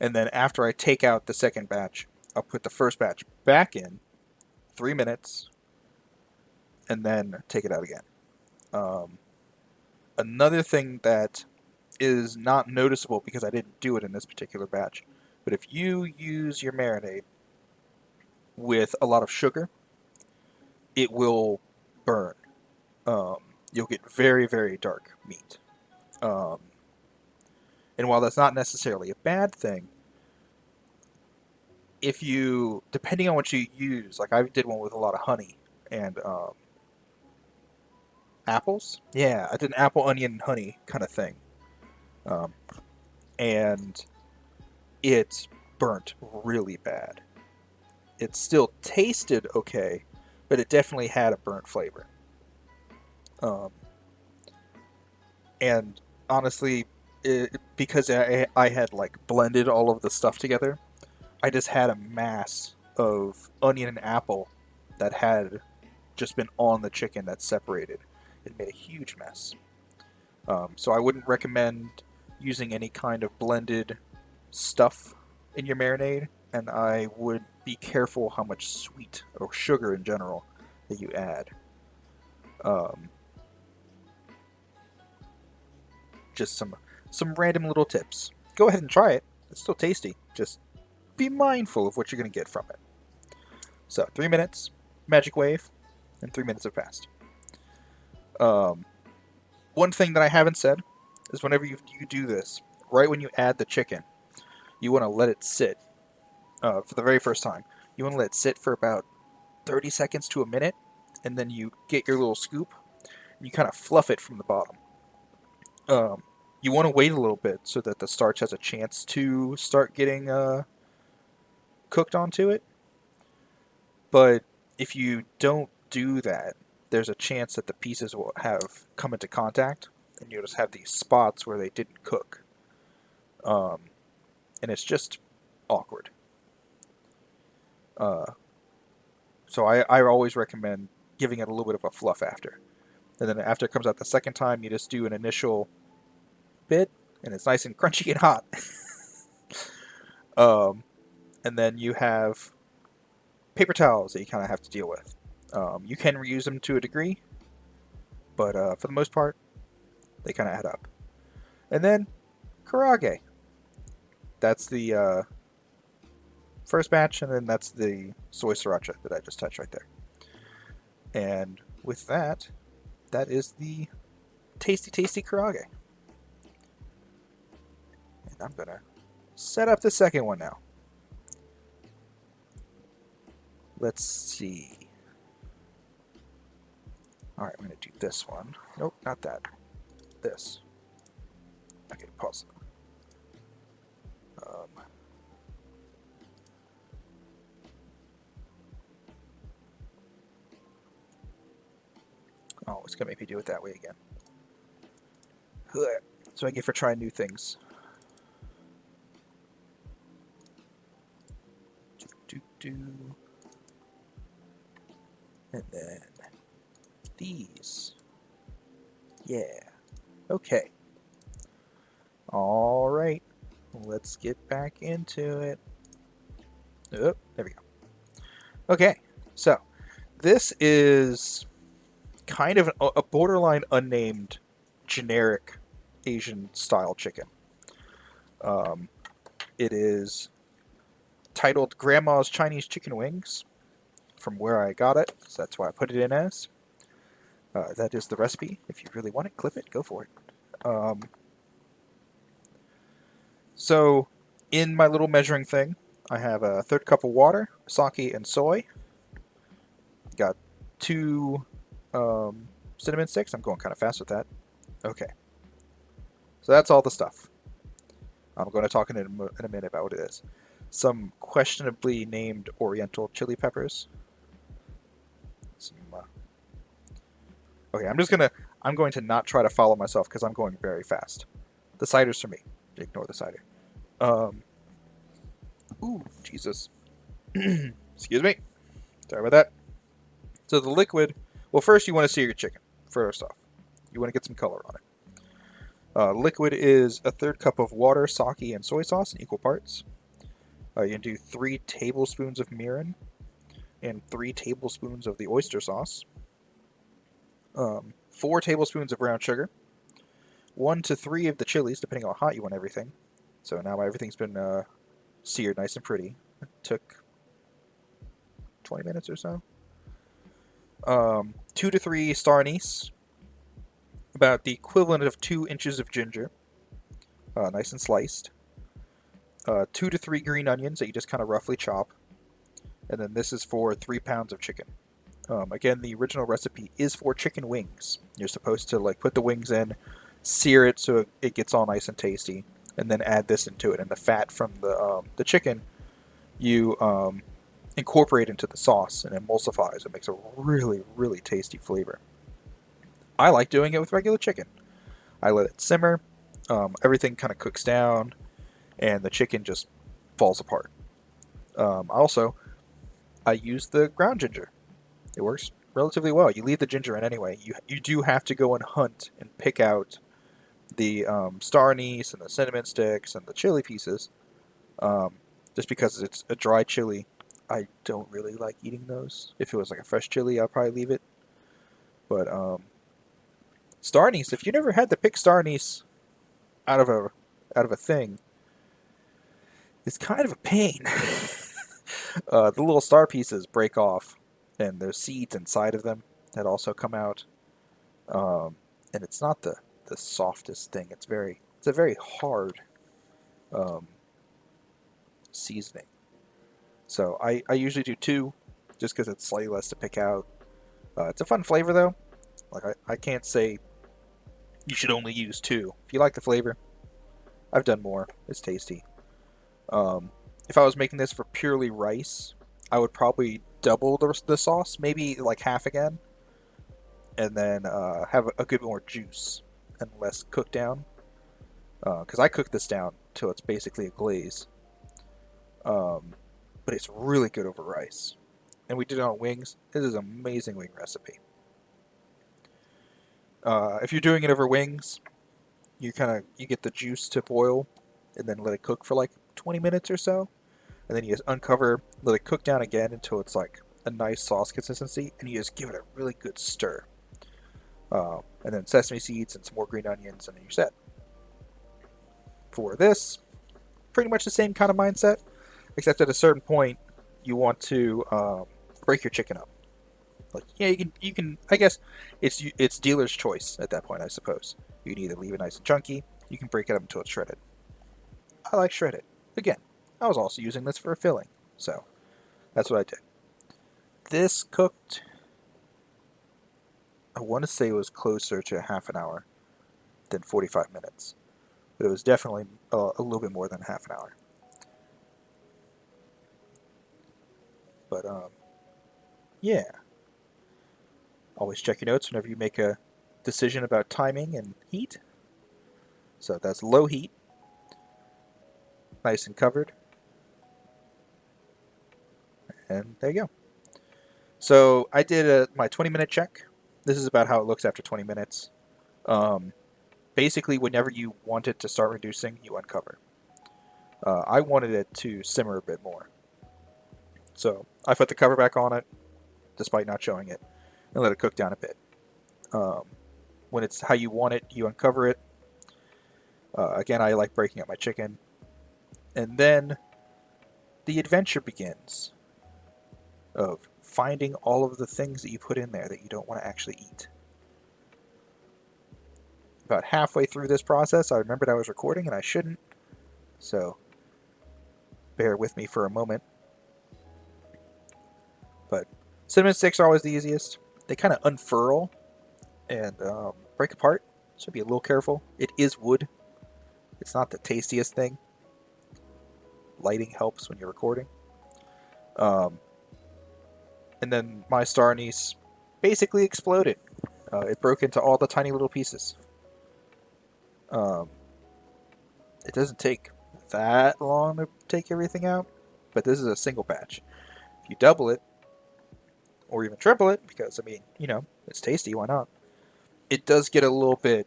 And then after I take out the second batch, I'll put the first batch back in, 3 minutes, and then take it out again. Um, Another thing that is not noticeable because I didn't do it in this particular batch, but if you use your marinade with a lot of sugar, it will burn. You'll get very, very dark meat. Um, and while that's not necessarily a bad thing, if you, depending on what you use, like I did one with a lot of honey and apples. Yeah, I did an apple, onion, and honey kind of thing. Um, and it burnt really bad. It still tasted okay, but it definitely had a burnt flavor. Um, and honestly, because I had like blended all of the stuff together, I just had a mass of onion and apple that had just been on the chicken that separated. It made a huge mess. So I wouldn't recommend using any kind of blended stuff in your marinade, and I would be careful how much sweet or sugar in general that you add. Um, just some random little tips. Go ahead and try it. It's still tasty. Just be mindful of what you're going to get from it. So 3 minutes, magic wave, and 3 minutes have passed. Um, one thing that I haven't said is whenever you do this, right when you add the chicken, you want to let it sit for the very first time. You want to let it sit for about 30 seconds to a minute, and then you get your little scoop and you kind of fluff it from the bottom. You want to wait a little bit so that the starch has a chance to start getting cooked onto it. But if you don't do that, there's a chance that the pieces will have come into contact, and you'll just have these spots where they didn't cook. And it's just awkward. So I always recommend giving it a little bit of a fluff after. And then after it comes out the second time, you just do an initial bit, and it's nice and crunchy and hot. And then you have paper towels that you kind of have to deal with. You can reuse them to a degree, but for the most part, they kind of add up. And then Karaage. That's the first batch, and then that's the soy sriracha that I just touched right there. And with that, that is the tasty, tasty Karaage. And I'm going to set up the second one now. Let's see. Alright, I'm going to do this one. Nope, not that. This. Okay, pause. Oh, it's going to make me do it that way again. So I get for trying new things. And then these. Yeah. Okay. All right. Let's get back into it. Oh, there we go. Okay. So this is kind of a borderline unnamed generic Asian style chicken. It is titled Grandma's Chinese Chicken Wings from where I got it, so that's why I put it in as. That is the recipe. If you really want it, clip it, go for it. So in my little measuring thing, I have a third cup of water, sake, and soy. Got 2 cinnamon sticks. I'm going kind of fast with that. Okay. So that's all the stuff. I'm going to talk in a minute about what it is. Some questionably named Oriental chili peppers. Okay, I'm going to not try to follow myself because I'm going very fast. The cider's for me. Ignore the cider. Ooh, Jesus. Excuse me. Sorry about that. So the liquid, well, first you want to sear your chicken, first off. You want to get some color on it. Liquid is a third cup of water, sake, and soy sauce in equal parts. You can do 3 tablespoons of mirin and 3 tablespoons of the oyster sauce. 4 tablespoons of brown sugar. 1 to 3 of the chilies, depending on how hot you want everything. So now everything's been seared nice and pretty. It took 20 minutes or so. 2 to 3 star anise. about the equivalent of 2 inches of ginger, nice and sliced, 2 to 3 green onions that you just kind of roughly chop, and then this is for 3 pounds of chicken. Again, the original recipe is for chicken wings. You're supposed to like put the wings in, sear it so it gets all nice and tasty, and then add this into it. And the fat from the chicken you incorporate into the sauce and emulsifies. It makes a really really tasty flavor. I like doing it with regular chicken. I let it simmer. Everything kind of cooks down, and the chicken just falls apart. Also, I use the ground ginger. It works relatively well. You leave the ginger in anyway. You do have to go and hunt and pick out the star anise and the cinnamon sticks and the chili pieces. Um, just because it's a dry chili, I don't really like eating those. If it was like a fresh chili, I'd probably leave it. But star anise, if you never had to pick star anise out of a thing, it's kind of a pain. The little star pieces break off, and there's seeds inside of them that also come out. And it's not the softest thing. It's a very hard um, seasoning. So I usually do 2, just because it's slightly less to pick out. It's a fun flavor though. Like I can't say you should only use 2. If you like the flavor, I've done more. It's tasty. If I was making this for purely rice, I would probably double the sauce, maybe like half again, and then have a good bit more juice and less cooked down. Because I cook this down till it's basically a glaze. Um, but it's really good over rice. And we did it on wings. This is an amazing wing recipe. If you're doing it over wings, you get the juice to boil, and then let it cook for like 20 minutes or so, and then you just uncover, let it cook down again until it's like a nice sauce consistency, and you just give it a really good stir. And then sesame seeds and some more green onions, and then you're set. For this, pretty much the same kind of mindset, except at a certain point, you want to break your chicken up. Like, yeah, you can. I guess it's dealer's choice at that point. I suppose you can either leave it nice and chunky. You can break it up until it's shredded. I like shredded. Again, I was also using this for a filling, so that's what I did. This cooked. I want to say it was closer to half an hour than 45 minutes, but it was definitely a little bit more than half an hour. But yeah, always check your notes whenever you make a decision about timing and heat. So that's low heat, nice and covered, and there you go. So I did my 20-minute check. This is about how it looks after 20 minutes. Um, Basically, whenever you want it to start reducing, you uncover. I wanted it to simmer a bit more. So I put the cover back on it, despite not showing it, and let it cook down a bit. Um, when it's how you want it, you uncover it. Again, I like breaking up my chicken. And then the adventure begins of finding all of the things that you put in there that you don't want to actually eat. About halfway through this process, I remembered I was recording and I shouldn't. So bear with me for a moment. But cinnamon sticks are always the easiest. They kind of unfurl and break apart. So be a little careful. It is wood. It's not the tastiest thing. Lighting helps when you're recording. Um, and then my star anise basically exploded. It broke into all the tiny little pieces. Um, it doesn't take that long to take everything out, but this is a single batch. If you double it, or even triple it, because, I mean, it's tasty, why not? It does get a little bit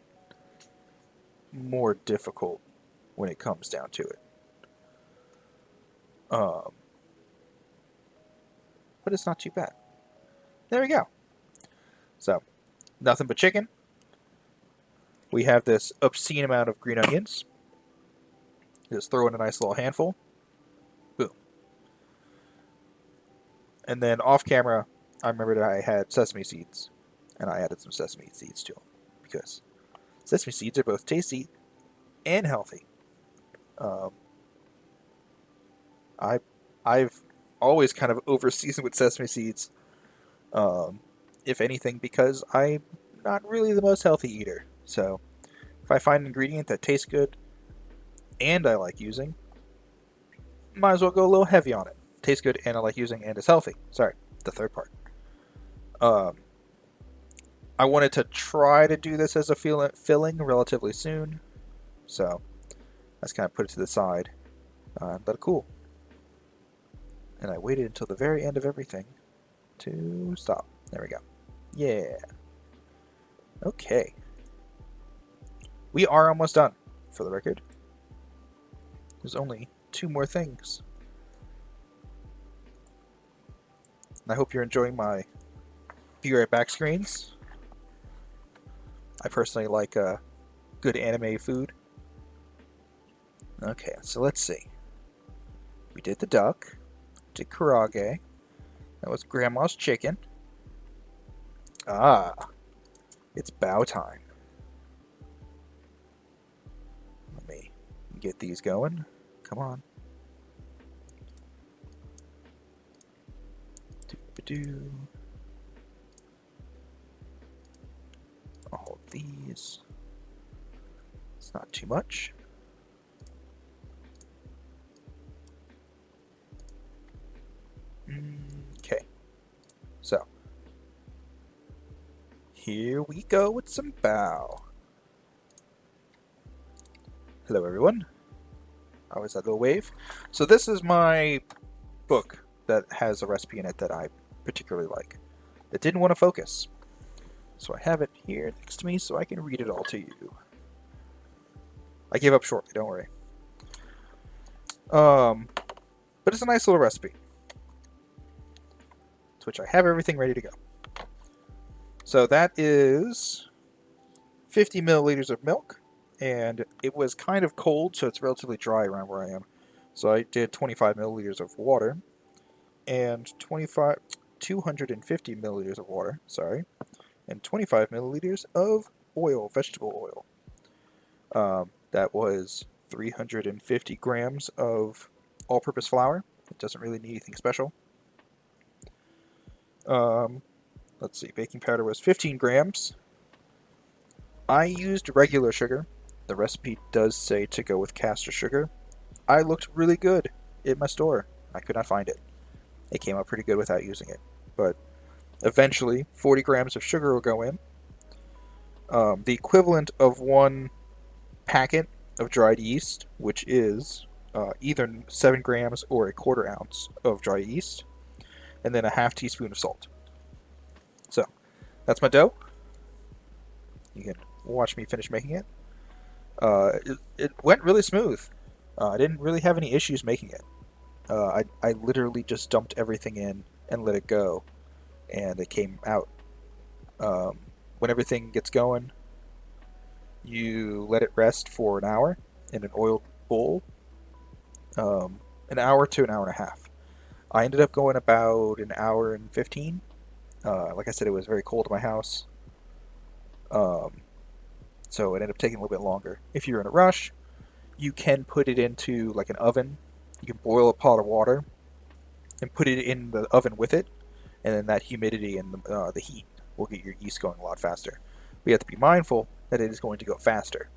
more difficult when it comes down to it. Um, but it's not too bad. There we go. So, nothing but chicken. We have this obscene amount of green onions. Just throw in a nice little handful. Boom. And then off camera, I remembered I had sesame seeds, and I added some sesame seeds to them because Sesame seeds are both tasty and healthy. Um, I I've always kind of over seasoned with sesame seeds, um, if anything, because I'm not really the most healthy eater. So if I find an ingredient that tastes good and I like using, might as well go a little heavy on it. Tastes good and I like using and is healthy. Sorry, the third part. Um, I wanted to try to do this as a filling relatively soon, so I just kind of put it to the side, let it cool. And I waited until the very end of everything to stop. There we go. Yeah. Okay. We are almost done, for the record. There's only 2 more things. And I hope you're enjoying my Be Right Back screens. I personally like good anime food. Okay, so let's see. We did the duck, did Karaage. That was Grandma's chicken. Ah, it's bow time. Let me get these going. Come on. Doo-ba-doo. All of these. It's not too much. Okay. So, here we go with some bao. Hello, everyone. Always that little wave. So this is my book that has a recipe in it that I particularly like. It didn't want to focus. So I have it here next to me so I can read it all to you. I gave up shortly, don't worry. But it's a nice little recipe. To which I have everything ready to go. So that is 50 milliliters of milk, and it was kind of cold, so it's relatively dry around where I am. So I did 25 milliliters of water, and 250 milliliters of water, sorry, and 25 milliliters of oil, vegetable oil. That was 350 grams of all-purpose flour. It doesn't really need anything special. Let's see, baking powder was 15 grams. I used regular sugar. The recipe does say to go with caster sugar. I looked really good in my store. I could not find it. It came out pretty good without using it. But eventually, 40 grams of sugar will go in. The equivalent of 1 packet of dried yeast, which is either 7 grams or a quarter ounce of dry yeast, and then a half teaspoon of salt. So, that's my dough. You can watch me finish making it. It went really smooth. I didn't really have any issues making it. I literally just dumped everything in and let it go, and it came out. When everything gets going, you let it rest for an hour in an oiled bowl. An hour to an hour and a half. I ended up going about an hour and 15. Like I said, it was very cold in my house. So it ended up taking a little bit longer. If you're in a rush, you can put it into like an oven. You can boil a pot of water and put it in the oven with it, and then that humidity and the heat will get your yeast going a lot faster. But you have to be mindful that it is going to go faster.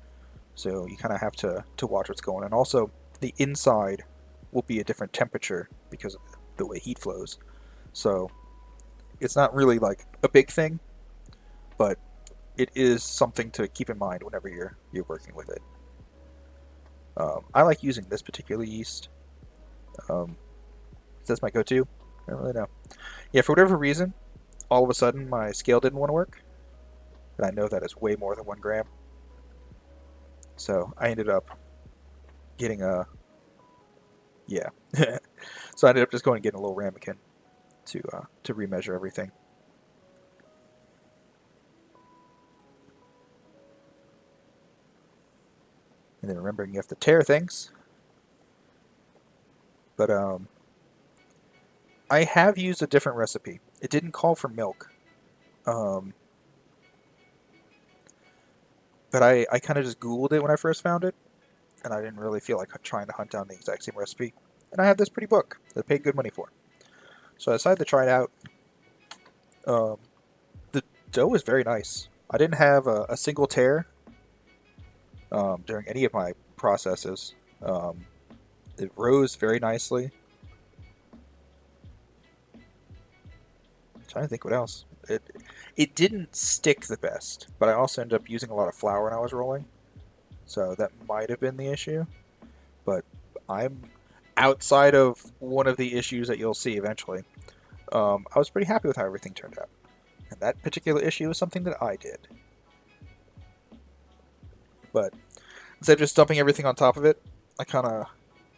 So you kind of have to watch what's going on. And also, the inside will be a different temperature because of the way heat flows. So it's not really like a big thing, but it is something to keep in mind whenever you're working with it. I like using this particular yeast. That's my go-to. I don't really know. Yeah, for whatever reason, all of a sudden my scale didn't want to work. And I know that is way more than 1 gram. So I ended up getting a... Yeah. So I ended up just going and getting a little ramekin to remeasure everything. And then remembering you have to tear things. But I have used a different recipe. It didn't call for milk. But I kind of just Googled it when I first found it, and I didn't really feel like trying to hunt down the exact same recipe. And I had this pretty book that I paid good money for. So I decided to try it out. Um, the dough was very nice. I didn't have a single tear during any of my processes. Um, it rose very nicely. I'm trying to think what else. It didn't stick the best, but I also ended up using a lot of flour when I was rolling, so that might have been the issue. But I'm outside of one of the issues that you'll see eventually. I was pretty happy with how everything turned out, and that particular issue was something that I did. But instead of just dumping everything on top of it, I kind of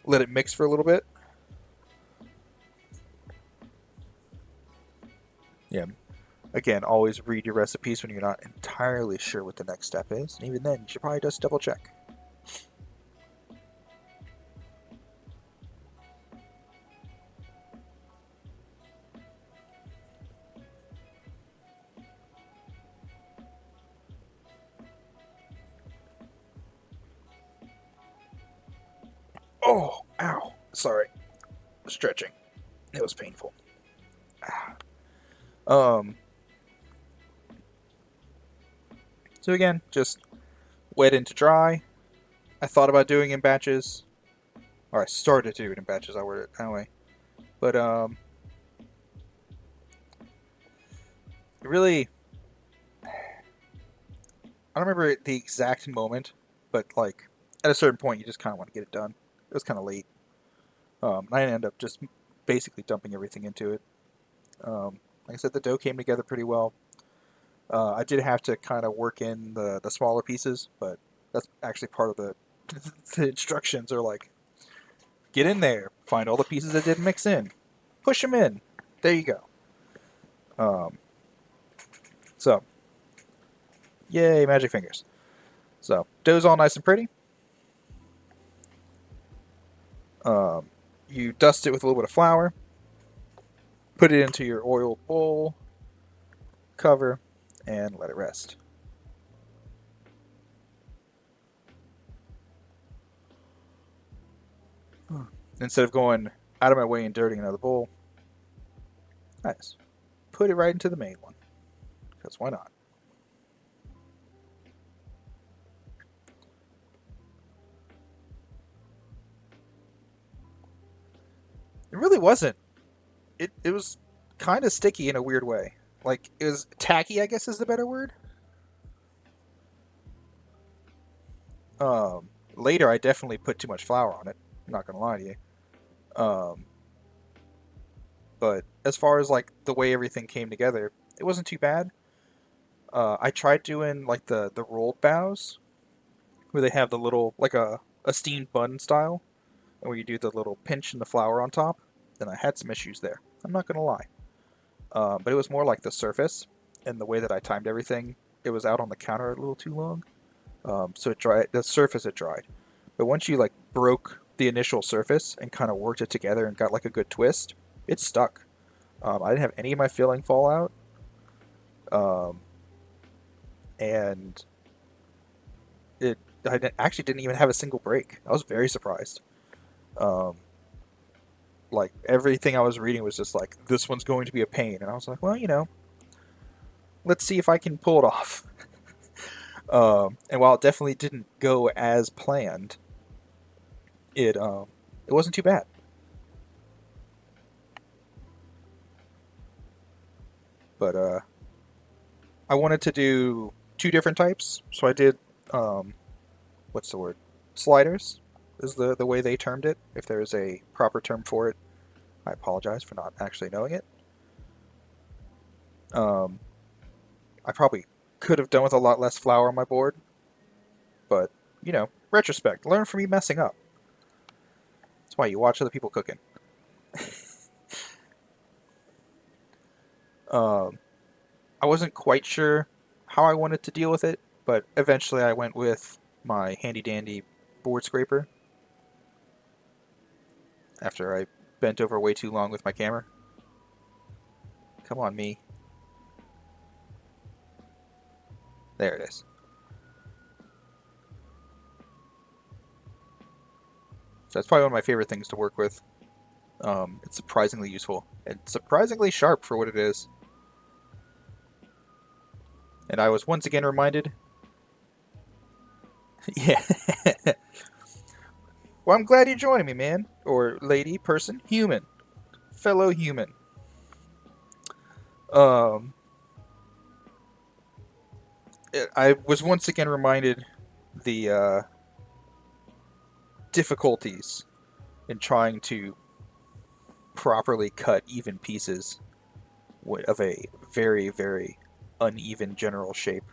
let it mix for a little bit. Yeah. Again, always read your recipes when you're not entirely sure what the next step is, and even then, you should probably just double check. Oh, ow. Sorry. Stretching. It was painful. Um, so again, just wet into dry. I thought about doing in batches, or I started to do it in batches. I worded it that way, but really, I don't remember the exact moment, but like at a certain point, you just kind of want to get it done. It was kind of late. I ended up just basically dumping everything into it. Like I said, the dough came together pretty well. I did have to kind of work in the smaller pieces, but that's actually part of the the instructions are like get in there, find all the pieces that didn't mix in, push them in. There you go. Um, so yay, magic fingers. So dough's all nice and pretty. Um, you dust it with a little bit of flour, put it into your oil bowl, cover, and let it rest. Instead of going out of my way and dirtying another bowl, nice. Put it right into the main one. Because why not? It really wasn't. It was kind of sticky in a weird way. Like, it was tacky, I guess is the better word. Later, I definitely put too much flour on it. I'm not going to lie to you. Um, but as far as, like, the way everything came together, it wasn't too bad. I tried doing, like, the rolled bows, where they have the little, like a steamed bun style, and where you do the little pinch in the flour on top. And I had some issues there. I'm not going to lie. But it was more like the surface and the way that I timed everything. It was out on the counter a little too long, so it dried. The surface it dried, but once you like broke the initial surface and kind of worked it together and got like a good twist, it stuck. I didn't have any of my filling fall out, um, and actually didn't even have a single break. I was very surprised. Um, like everything I was reading was just like this one's going to be a pain, and I was like, well, let's see if I can pull it off. And while it definitely didn't go as planned, it wasn't too bad. But I wanted to do two different types, so I did what's the word? Sliders is the way they termed it. If there is a proper term for it, I apologize for not actually knowing it. Um, I probably could have done with a lot less flour on my board, but retrospect, learn from me messing up. That's why you watch other people cooking. Um, I wasn't quite sure how I wanted to deal with it, but eventually I went with my handy dandy board scraper after I bent over way too long with my camera. Come on, me. There it is. So that's probably one of my favorite things to work with. It's surprisingly useful and surprisingly sharp for what it is. And I was once again reminded. Yeah. Well, I'm glad you're joining me, man. Or lady, person, human. Fellow human. Um, I was once again reminded the difficulties in trying to properly cut even pieces of a very, very uneven general shape.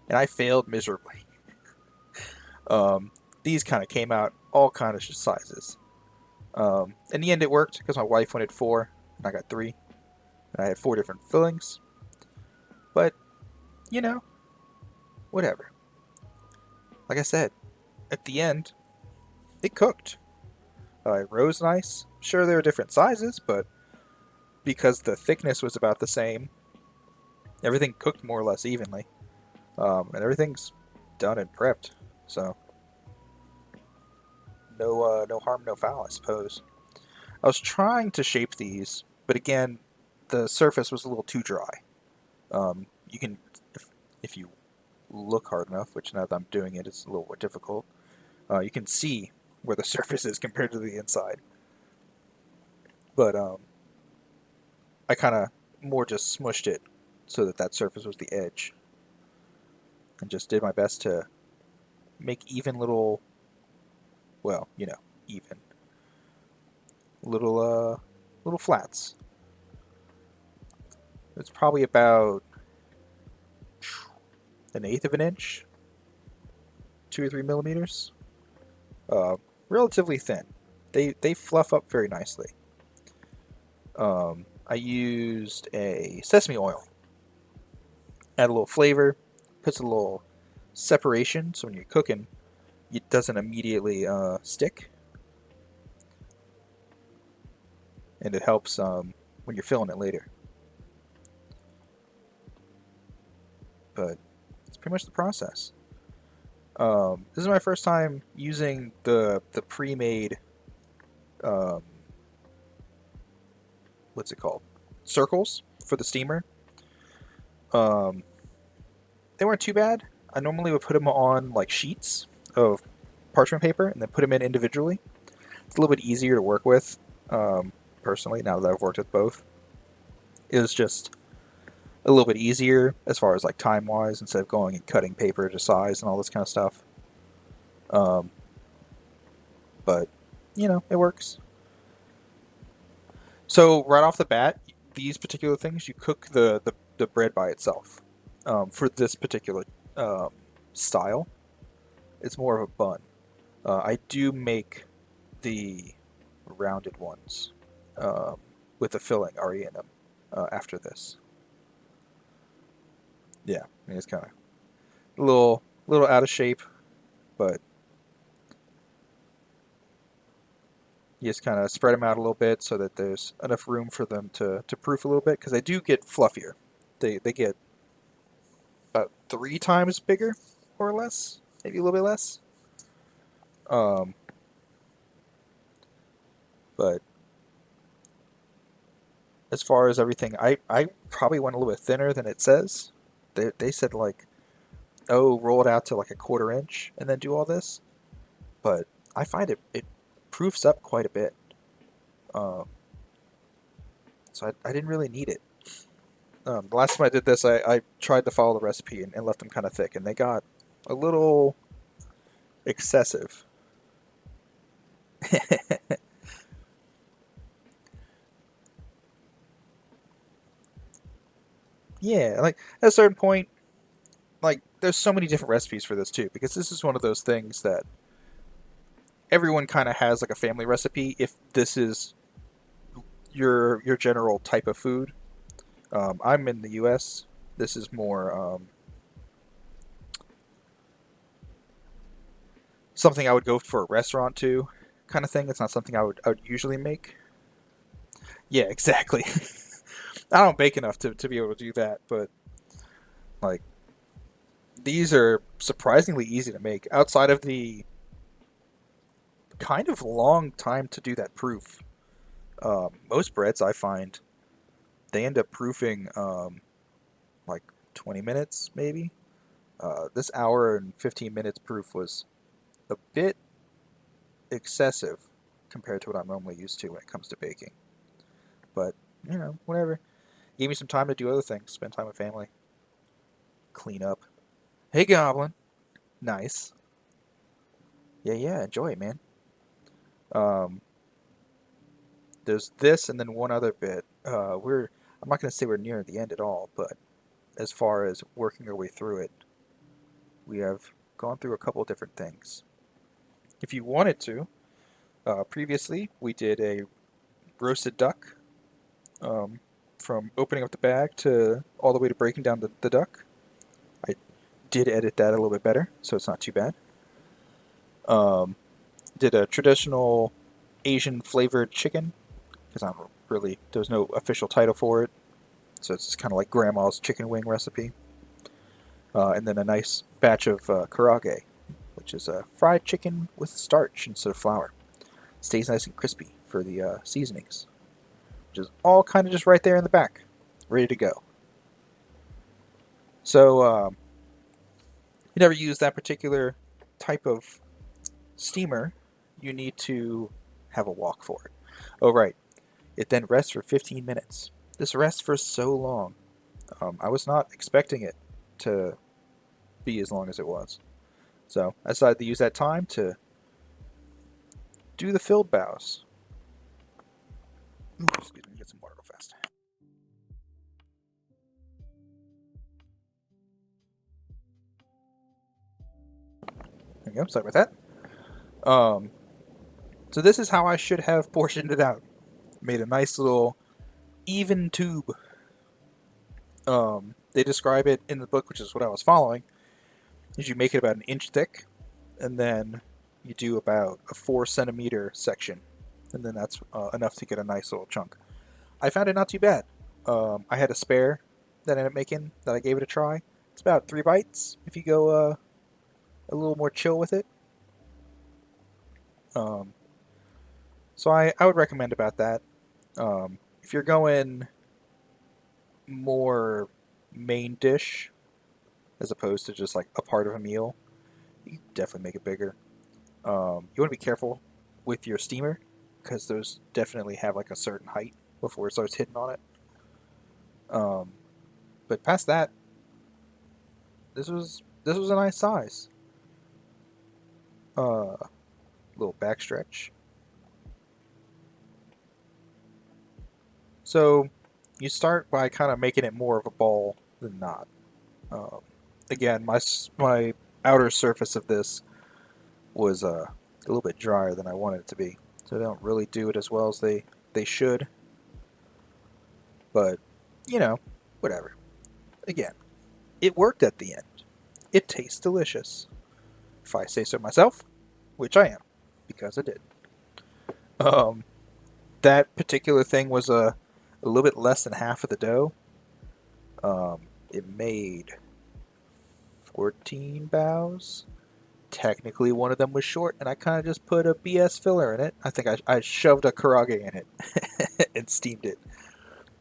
And I failed miserably. Um, these kind of came out all kind of sizes. In the end, it worked because my wife wanted 4 and I got 3. And I had 4 different fillings. But, you know, whatever. Like I said, at the end, it cooked. It rose nice. Sure, there were different sizes, but because the thickness was about the same, everything cooked more or less evenly. And everything's done and prepped. So, no harm, no foul, I suppose. I was trying to shape these, but again, the surface was a little too dry. You can, if you look hard enough, which now that I'm doing it, it's a little more difficult. You can see where the surface is compared to the inside. But I kind of more just smushed it so that that surface was the edge, and just did my best to make even little, well, even little flats. It's probably about an eighth of an inch, 2 or 3 millimeters. Uh, Relatively thin. They fluff up very nicely. I used a sesame oil. Add a little flavor, puts a little separation, so when you're cooking, it doesn't immediately stick, and it helps when you're filling it later. But it's pretty much the process. This is my first time using the pre-made um, what's it called, circles for the steamer. Um, they weren't too bad. I normally would put them on like sheets of parchment paper and then put them in individually. It's a little bit easier to work with. Personally, now that I've worked with both, it was just a little bit easier as far as like time wise, instead of going and cutting paper to size and all this kind of stuff. Um, but it works. So right off the bat, these particular things, you cook the bread by itself. For this particular um, style, it's more of a bun. I do make the rounded ones um, with the filling already in them after this. Yeah, I mean, it's kind of a little out of shape, but you just kind of spread them out a little bit so that there's enough room for them to proof a little bit, because they do get fluffier. They get about 3 times bigger, more or less, maybe a little bit less. Um, but as far as everything, I probably went a little bit thinner than it says. They said like, oh, roll it out to like a 1/4 inch and then do all this. But I find it proofs up quite a bit. Um, so I didn't really need it. The last time I did this, I tried to follow the recipe and left them kind of thick, and they got a little excessive. Yeah, like at a certain point, like there's so many different recipes for this too, because this is one of those things that everyone kind of has like a family recipe if this is your general type of food. I'm in the U.S. This is more something I would go for a restaurant too, kind of thing. It's not something I would usually make. Yeah, exactly. I don't bake enough to be able to do that, but like these are surprisingly easy to make. Outside of the kind of long time to do that proof. Most breads I find they end up proofing like 20 minutes maybe. This hour and 15 minutes proof was a bit excessive compared to what I'm normally used to when it comes to baking. But, whatever. Gave me some time to do other things, spend time with family, clean up. Hey, Goblin. Nice. Yeah, yeah, enjoy it, man. Um, there's this and then one other bit. I'm not going to say we're near the end at all, but as far as working our way through it, we have gone through a couple of different things. If you wanted to, previously we did a roasted duck, um, from opening up the bag to all the way to breaking down the duck. I did edit that a little bit better, so it's not too bad. Um, did a traditional Asian flavored chicken, because I don't really, there's no official title for it, so it's kind of like grandma's chicken wing recipe. And then a nice batch of karaage, which is fried chicken with starch instead of flour. Stays nice and crispy for the seasonings, which is all kind of just right there in the back, ready to go. So, you never use that particular type of steamer, you need to have a wok for it. Oh, right. It then rests for 15 minutes. This rests for so long. I was not expecting it to be as long as it was. So I decided to use that time to do the filled bows. Ooh, excuse me, get some water real fast. There you go, sorry about that. So this is how I should have portioned it out. Made a nice little even tube. They describe it in the book, which is what I was following, is you make it about an inch thick, and then you do about a 4 centimeter section, and then that's enough to get a nice little chunk. I found it not too bad. I had a spare that I ended up making that I gave it a try. It's about 3 bites if you go a little more chill with it. Um, so I would recommend about that. If you're going more main dish as opposed to just like a part of a meal, you can definitely make it bigger. You want to be careful with your steamer because those definitely have like a certain height before it starts hitting on it. Um, but past that, this was a nice size. Little backstretch. So you start by kind of making it more of a ball than not. Um, Again, my outer surface of this was a little bit drier than I wanted it to be, so they don't really do it as well as they should. But whatever. Again, it worked at the end. It tastes delicious. If I say so myself, which I am, because I did. Um, that particular thing was a little bit less than half of the dough. It made 14 bows. Technically, one of them was short, and I kind of just put a BS filler in it. I think I shoved a karaage in it and steamed it.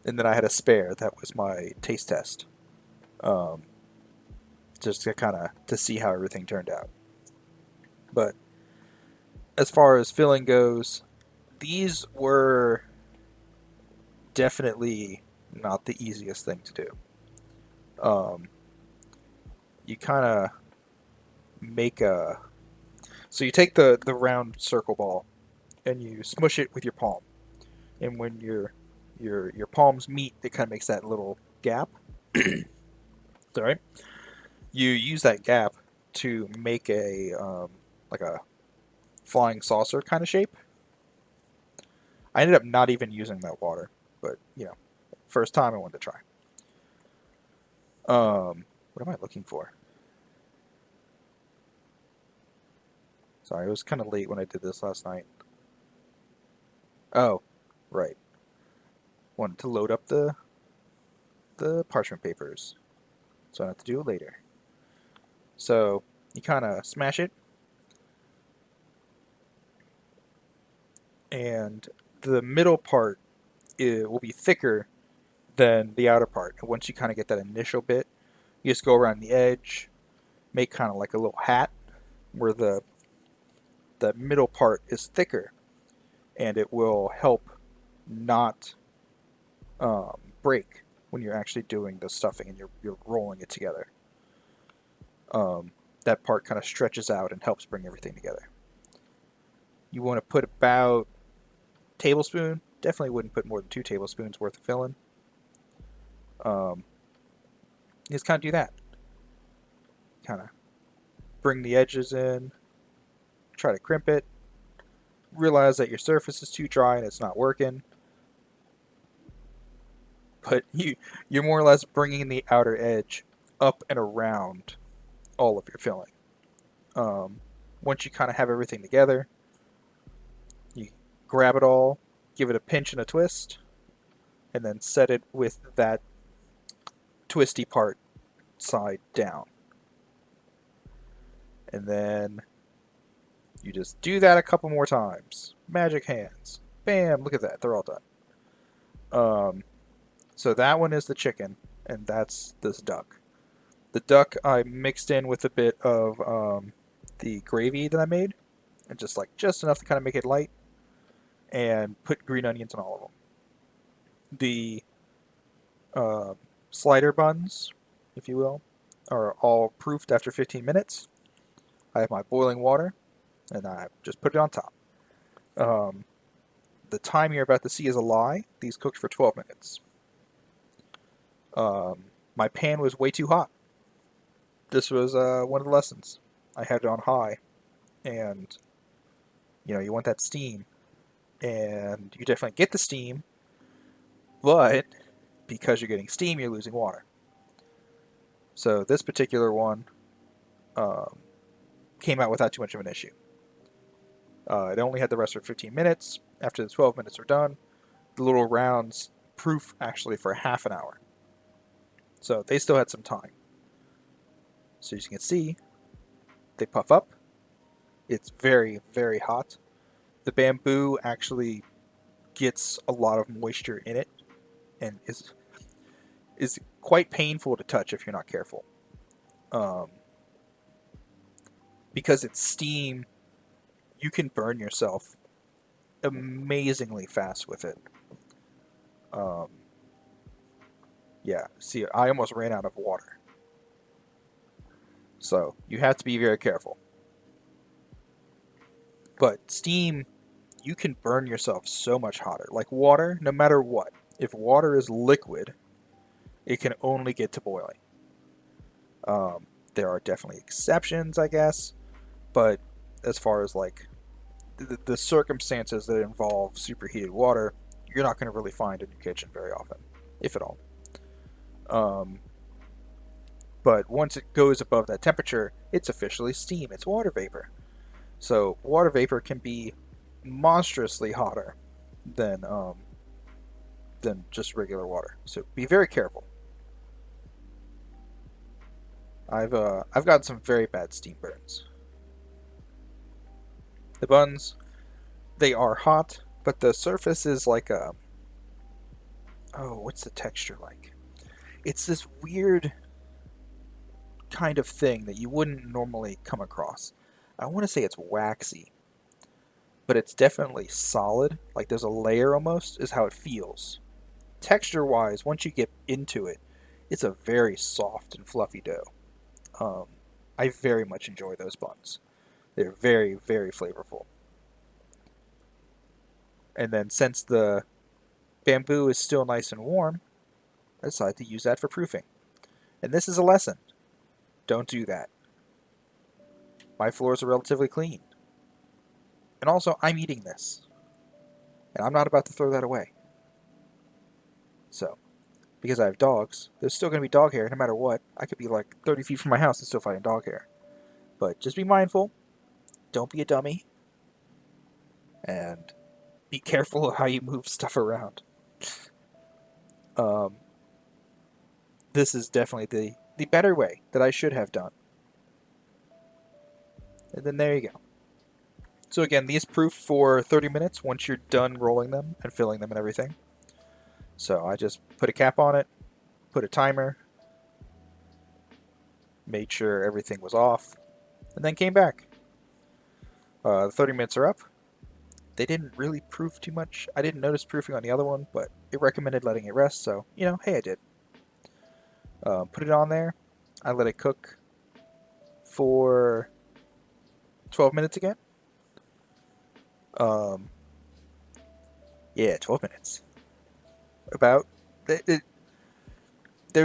And then I had a spare. That was my taste test. Um, just to kind of to see how everything turned out. But as far as filling goes, these were definitely not the easiest thing to do. Um, you kind of make a so you take the round circle ball and you smush it with your palm, and when your palms meet, it kind of makes that little gap. Sorry, you use that gap to make a like a flying saucer kind of shape. I ended up not even using that water, but first time I wanted to try. What am I looking for? Sorry, it was kind of late when I did this last night. Oh, right. Wanted to load up the parchment papers, so I have to do it later. So you kind of smash it, and the middle part it will be thicker than the outer part. And once you kind of get that initial bit, you just go around the edge, make kind of like a little hat where the middle part is thicker, and it will help not break when you're actually doing the stuffing and you're rolling it together. That part kind of stretches out and helps bring everything together. You want to put about a tablespoon. Definitely wouldn't put more than 2 tablespoons worth of filling. Just kind of do that. Kind of bring the edges in. Try to crimp it. Realize that your surface is too dry and it's not working. But you're more or less bringing the outer edge up and around all of your filling. Once you kind of have everything together, you grab it all, give it a pinch and a twist, and then set it with that twisty part side down. And then you just do that a couple more times. Magic hands. Bam, look at that, they're all done. So that one is the chicken, and that's this duck. The duck I mixed in with a bit of the gravy that I made, and just enough to kind of make it light, and put green onions on all of them. The slider buns, if you will, are all proofed after 15 minutes. I have my boiling water, and I just put it on top. The time you're about to see is a lie. These cooked for 12 minutes. My pan was way too hot. This was one of the lessons. I had it on high, and you want that steam, and you definitely get the steam, but because you're getting steam, you're losing water. So this particular one came out without too much of an issue. It only had the rest for 15 minutes. After the 12 minutes were done, the little rounds proof actually for half an hour. So they still had some time. So as you can see, they puff up. It's very, very hot. The bamboo actually gets a lot of moisture in it and is quite painful to touch if you're not careful. Because it's steam, you can burn yourself amazingly fast with it. Yeah, see, I almost ran out of water. So you have to be very careful. But steam, you can burn yourself so much hotter. Like water, no matter what. If water is liquid, it can only get to boiling. There are definitely exceptions, I guess. But as far as like the circumstances that involve superheated water, you're not going to really find in your kitchen very often, if at all. But once it goes above that temperature, it's officially steam. It's water vapor. So water vapor can be monstrously hotter than just regular water. So be very careful. I've gotten some very bad steam burns. The buns, they are hot, but the surface is like a what's the texture like? It's this weird kind of thing that you wouldn't normally come across. I want to say it's waxy, but it's definitely solid. Like there's a layer almost, is how it feels. Texture wise, once you get into it, it's a very soft and fluffy dough. I very much enjoy those buns. They're very, very flavorful. And then since the bamboo is still nice and warm, I decided to use that for proofing. And this is a lesson. Don't do that. My floors are relatively clean. And also, I'm eating this. And I'm not about to throw that away. So, because I have dogs, there's still going to be dog hair no matter what. I could be like 30 feet from my house and still fighting dog hair. But just be mindful. Don't be a dummy. And be careful of how you move stuff around. This is definitely the better way that I should have done. And then there you go. So again, these proof for 30 minutes once you're done rolling them and filling them and everything. So I just put a cap on it, put a timer, made sure everything was off, and then came back. The 30 minutes are up. They didn't really proof too much. I didn't notice proofing on the other one, but it recommended letting it rest, so, hey, I did. Put it on there. I let it cook for 12 minutes again. Yeah, 12 minutes. About. They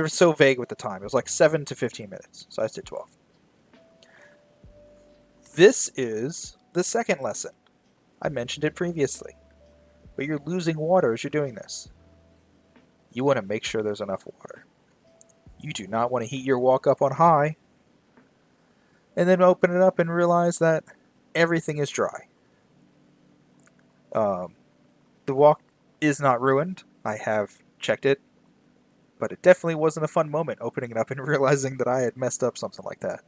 were so vague with the time. It was like 7 to 15 minutes, so I said 12. This is the second lesson. I mentioned it previously, but you're losing water as you're doing this. You want to make sure there's enough water. You do not want to heat your wok up on high and then open it up and realize that everything is dry. The wok is not ruined. I have checked it, but it definitely wasn't a fun moment opening it up and realizing that I had messed up something like that.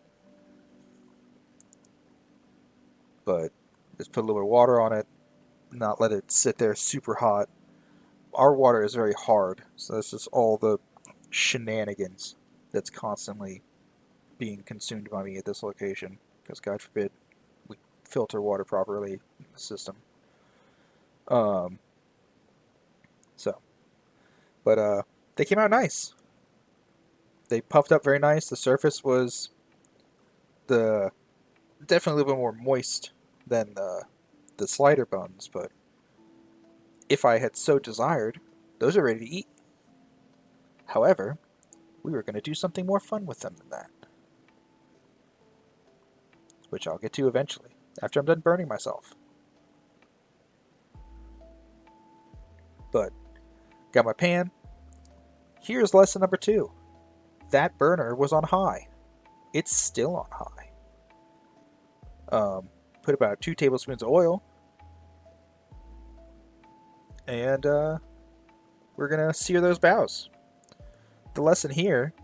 But just put a little water on it, not let it sit there super hot. Our water is very hard, so that's just all the shenanigans that's constantly being consumed by me at this location, because God forbid we filter water properly in the system. But they came out nice. They puffed up very nice. The surface was definitely a little bit more moist than the slider buns, but if I had so desired, those are ready to eat. However, we were going to do something more fun with them than that, which I'll get to eventually, after I'm done burning myself. But, got my pan. Here's lesson number 2. That burner was on high. It's still on high. Put about 2 tablespoons of oil, and we're going to sear those bows. The lesson here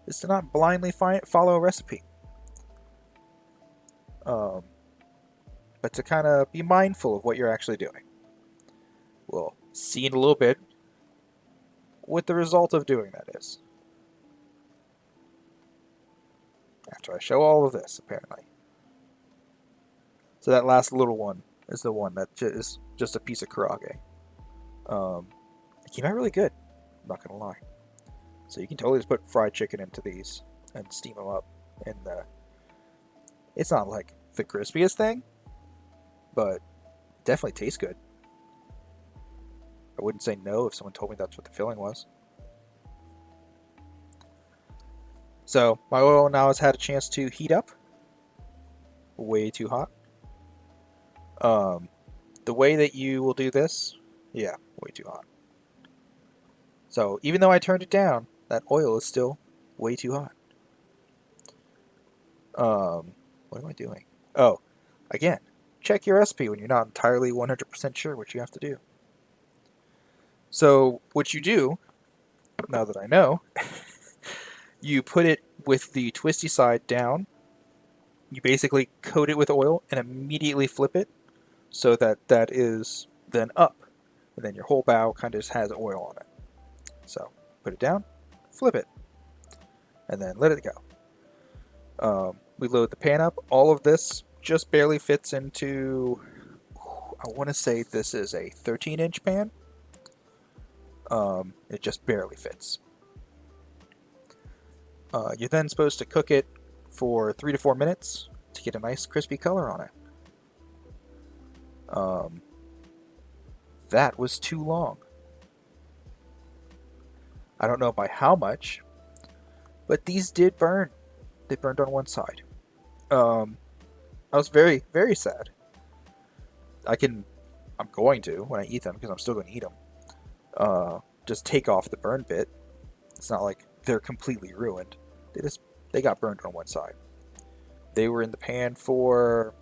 is to not blindly follow a recipe, but to kind of be mindful of what you're actually doing. We'll see in a little bit what the result of doing that is, after I show all of this, apparently. So that last little one is the one that is just a piece of Karaage. It came out really good, I'm not going to lie. So you can totally just put fried chicken into these and steam them up. And it's not like the crispiest thing, but definitely tastes good. I wouldn't say no if someone told me that's what the filling was. So my oil now has had a chance to heat up. Way too hot. The way that you will do this, yeah, way too hot. So even though I turned it down, that oil is still way too hot. What am I doing? Oh, again, check your recipe when you're not entirely 100% sure what you have to do. So what you do, now that I know, you put it with the twisty side down. You basically coat it with oil and immediately flip it so that that is then up. And then your whole bow kind of just has oil on it. So put it down, flip it, and then let it go. We load the pan up. All of this just barely fits into, I want to say this is a 13-inch pan. It just barely fits. You're then supposed to cook it for 3 to 4 minutes to get a nice crispy color on it. That was too long. I don't know by how much, but these did burn. They burned on one side. I was very, very sad. I'm going to, when I eat them, because I'm still going to eat them, just take off the burn bit. It's not like they're completely ruined. They got burned on one side. They were in the pan for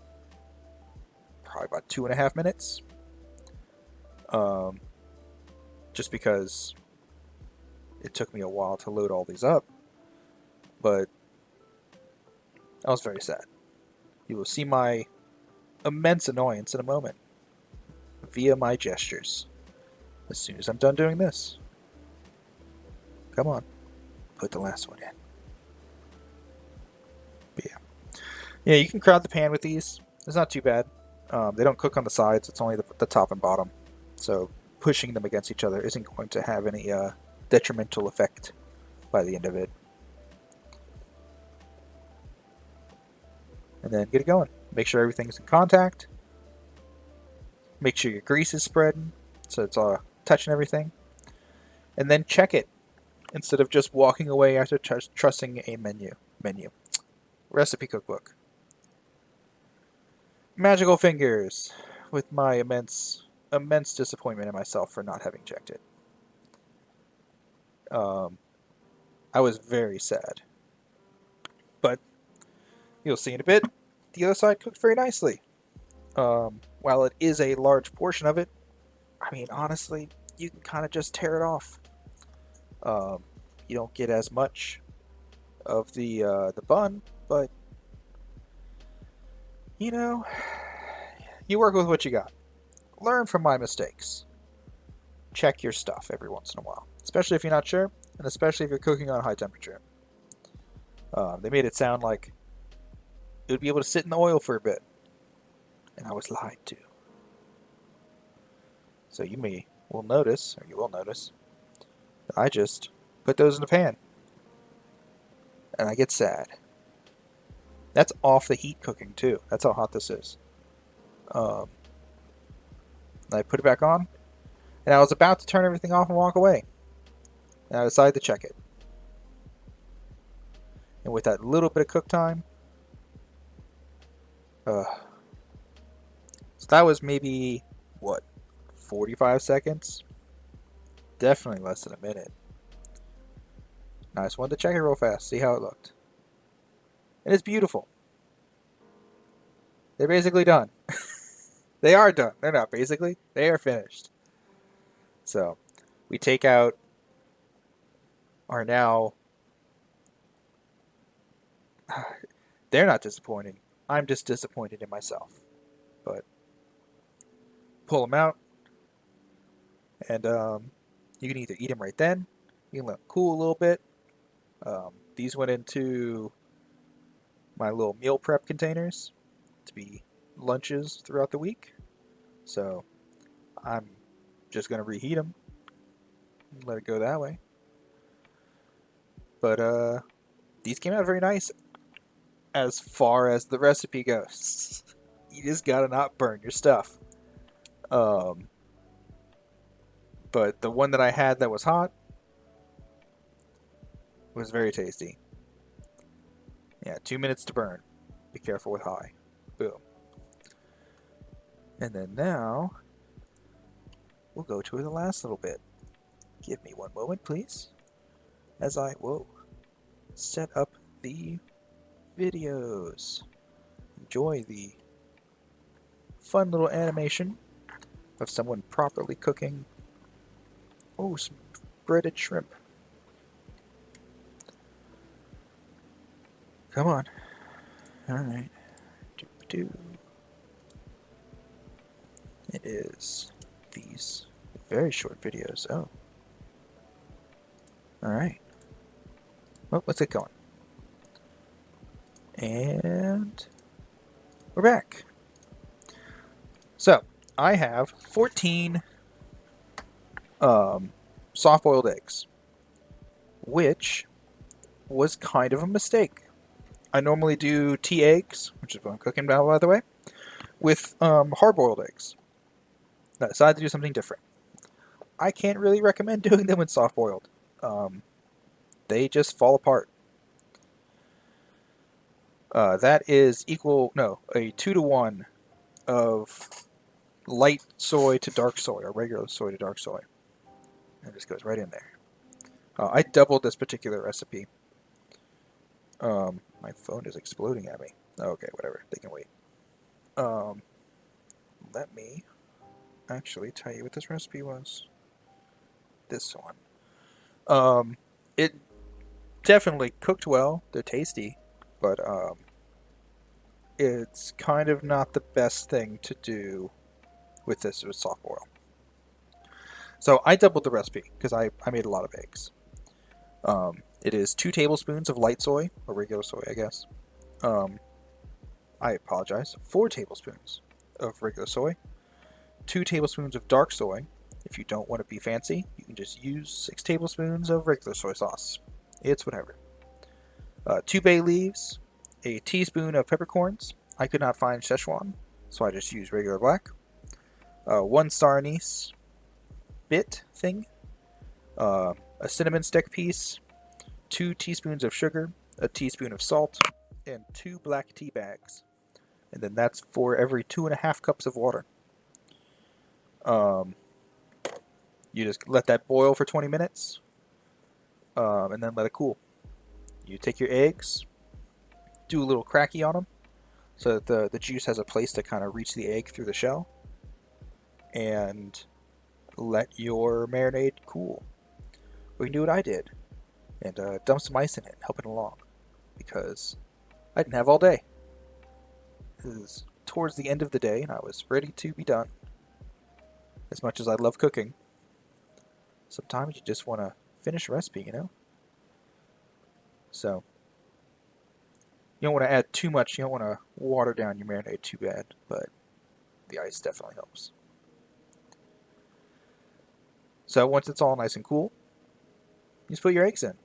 probably about 2.5 minutes. Just because it took me a while to load all these up. But I was very sad. You will see my immense annoyance in a moment via my gestures. As soon as I'm done doing this. Come on. Put the last one in. But yeah. Yeah, you can crowd the pan with these. It's not too bad. They don't cook on the sides. It's only the top and bottom. So pushing them against each other isn't going to have any detrimental effect by the end of it. And then get it going. Make sure everything's in contact. Make sure your grease is spreading so it's all touching everything. And then check it instead of just walking away after trusting a menu. Recipe cookbook. Magical fingers with my immense disappointment in myself for not having checked it. I was very sad. But you'll see in a bit, the other side cooked very nicely. While it is a large portion of it, I mean, honestly, you can kind of just tear it off. You don't get as much of the bun, but you know, you work with what you got. Learn from my mistakes. Check your stuff every once in a while, especially if you're not sure, and especially if you're cooking on high temperature. They made it sound like it would be able to sit in the oil for a bit, and I was lied to. So you will notice that I just put those in the pan, and I get sad. That's off the heat cooking too. That's how hot this is. I put it back on, and I was about to turn everything off and walk away, and I decided to check it. And with that little bit of cook time, so that was maybe, what, 45 seconds? Definitely less than a minute. I just wanted to check it real fast, see how it looked. And it's beautiful. They're basically done. They are done. They're not basically. They are finished. So, we take out our now... They're not disappointing. I'm just disappointed in myself. But pull them out, and you can either eat them right then, you can let them cool a little bit. These went into my little meal prep containers to be lunches throughout the week. So I'm just going to reheat them and let it go that way. But these came out very nice as far as the recipe goes. You just gotta not burn your stuff. But the one that I had that was hot was very tasty. Yeah, 2 minutes to burn. Be careful with high. Boom. And then now, we'll go to the last little bit. Give me one moment, please, as I will set up the videos. Enjoy the fun little animation of someone properly cooking. Oh, some breaded shrimp. Come on. Alright. It is these very short videos. Oh. Alright. Well, let's get going. And we're back. So, I have 14 soft-boiled eggs, which was kind of a mistake. I normally do tea eggs, which is what I'm cooking now, by the way, with hard-boiled eggs. I decided to do something different. I can't really recommend doing them with soft-boiled. They just fall apart. That is a 2-to-1 of light soy to dark soy, or regular soy to dark soy. And it just goes right in there. I doubled this particular recipe. My phone is exploding at me. Okay, whatever. They can wait. Let me actually tell you what this recipe was. This one. It definitely cooked well. They're tasty, but it's kind of not the best thing to do with this with soft boil. So I doubled the recipe because I made a lot of eggs. It is 2 tablespoons of light soy, or regular soy, I guess. Um, I apologize. 4 tablespoons of regular soy, 2 tablespoons of dark soy. If you don't want to be fancy, you can just use 6 tablespoons of regular soy sauce. It's whatever. 2 bay leaves, a teaspoon of peppercorns. I could not find Szechuan, so I just used regular black. 1 star anise bit thing, a cinnamon stick piece, 2 teaspoons of sugar, a teaspoon of salt, and 2 black tea bags. And then that's for every 2.5 cups of water. You just let that boil for 20 minutes, and then let it cool. You take your eggs, do a little cracky on them, so that the juice has a place to kind of reach the egg through the shell, and let your marinade cool. We can do what I did, and dump some ice in it, help it along, because I didn't have all day. It was towards the end of the day, and I was ready to be done. As much as I love cooking, sometimes you just want to finish a recipe, you know? So, you don't want to add too much, you don't want to water down your marinade too bad, but the ice definitely helps. So once it's all nice and cool, you just put your eggs in.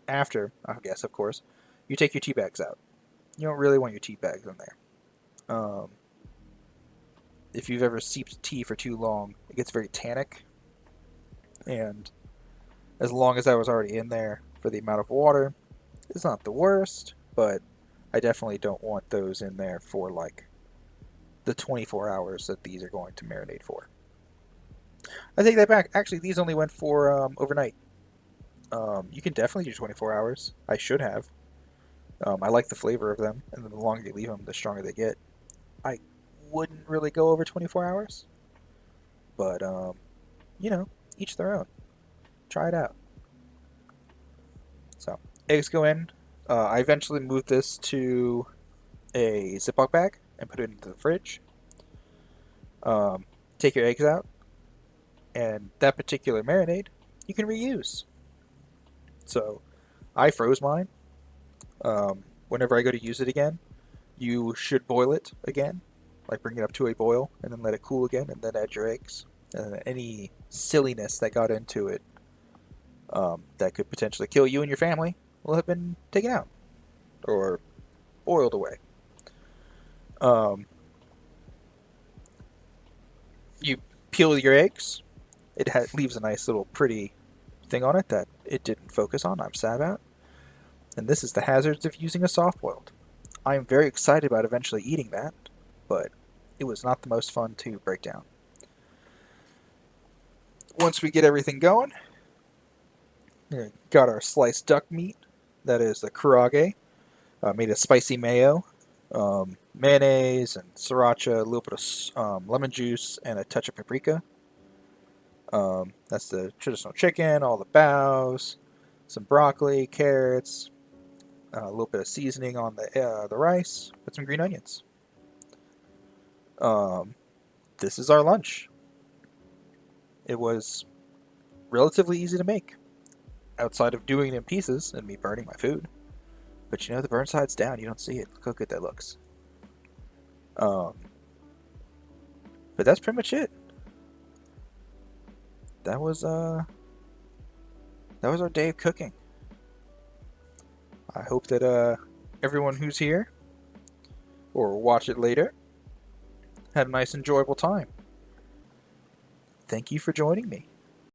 After, I guess, of course, you take your tea bags out. You don't really want your tea bags in there. If you've ever steeped tea for too long, it gets very tannic. And as long as I was already in there for the amount of water, it's not the worst, but I definitely don't want those in there for like the 24 hours that these are going to marinate for. I take that back. Actually, these only went for overnight. You can definitely do 24 hours. I should have. I like the flavor of them, and the longer you leave them, the stronger they get. I wouldn't really go over 24 hours, but you know, each their own. Try it out. So, eggs go in. I eventually moved this to a Ziploc bag and put it into the fridge. Take your eggs out, and that particular marinade you can reuse. So, I froze mine. Whenever I go to use it again, you should boil it again, like bring it up to a boil and then let it cool again, and then add your eggs. And any silliness that got into it that could potentially kill you and your family will have been taken out or boiled away. You peel your eggs. It leaves a nice little pretty thing on it that it didn't focus on. I'm sad about. And this is the hazards of using a soft boiled. I am very excited about eventually eating that, but it was not the most fun to break down. Once we get everything going, got our sliced duck meat. That is the Karaage. Made a spicy mayo, mayonnaise and sriracha, a little bit of lemon juice, and a touch of paprika. That's the traditional chicken, all the bows, some broccoli, carrots, a little bit of seasoning on the rice, put some green onions. This is our lunch. It was relatively easy to make, outside of doing it in pieces and me burning my food. But you know, the burn side's down. You don't see it. Look how good that looks. But that's pretty much it. That was our day of cooking. I hope that everyone who's here or watch it later had a nice, enjoyable time. Thank you for joining me.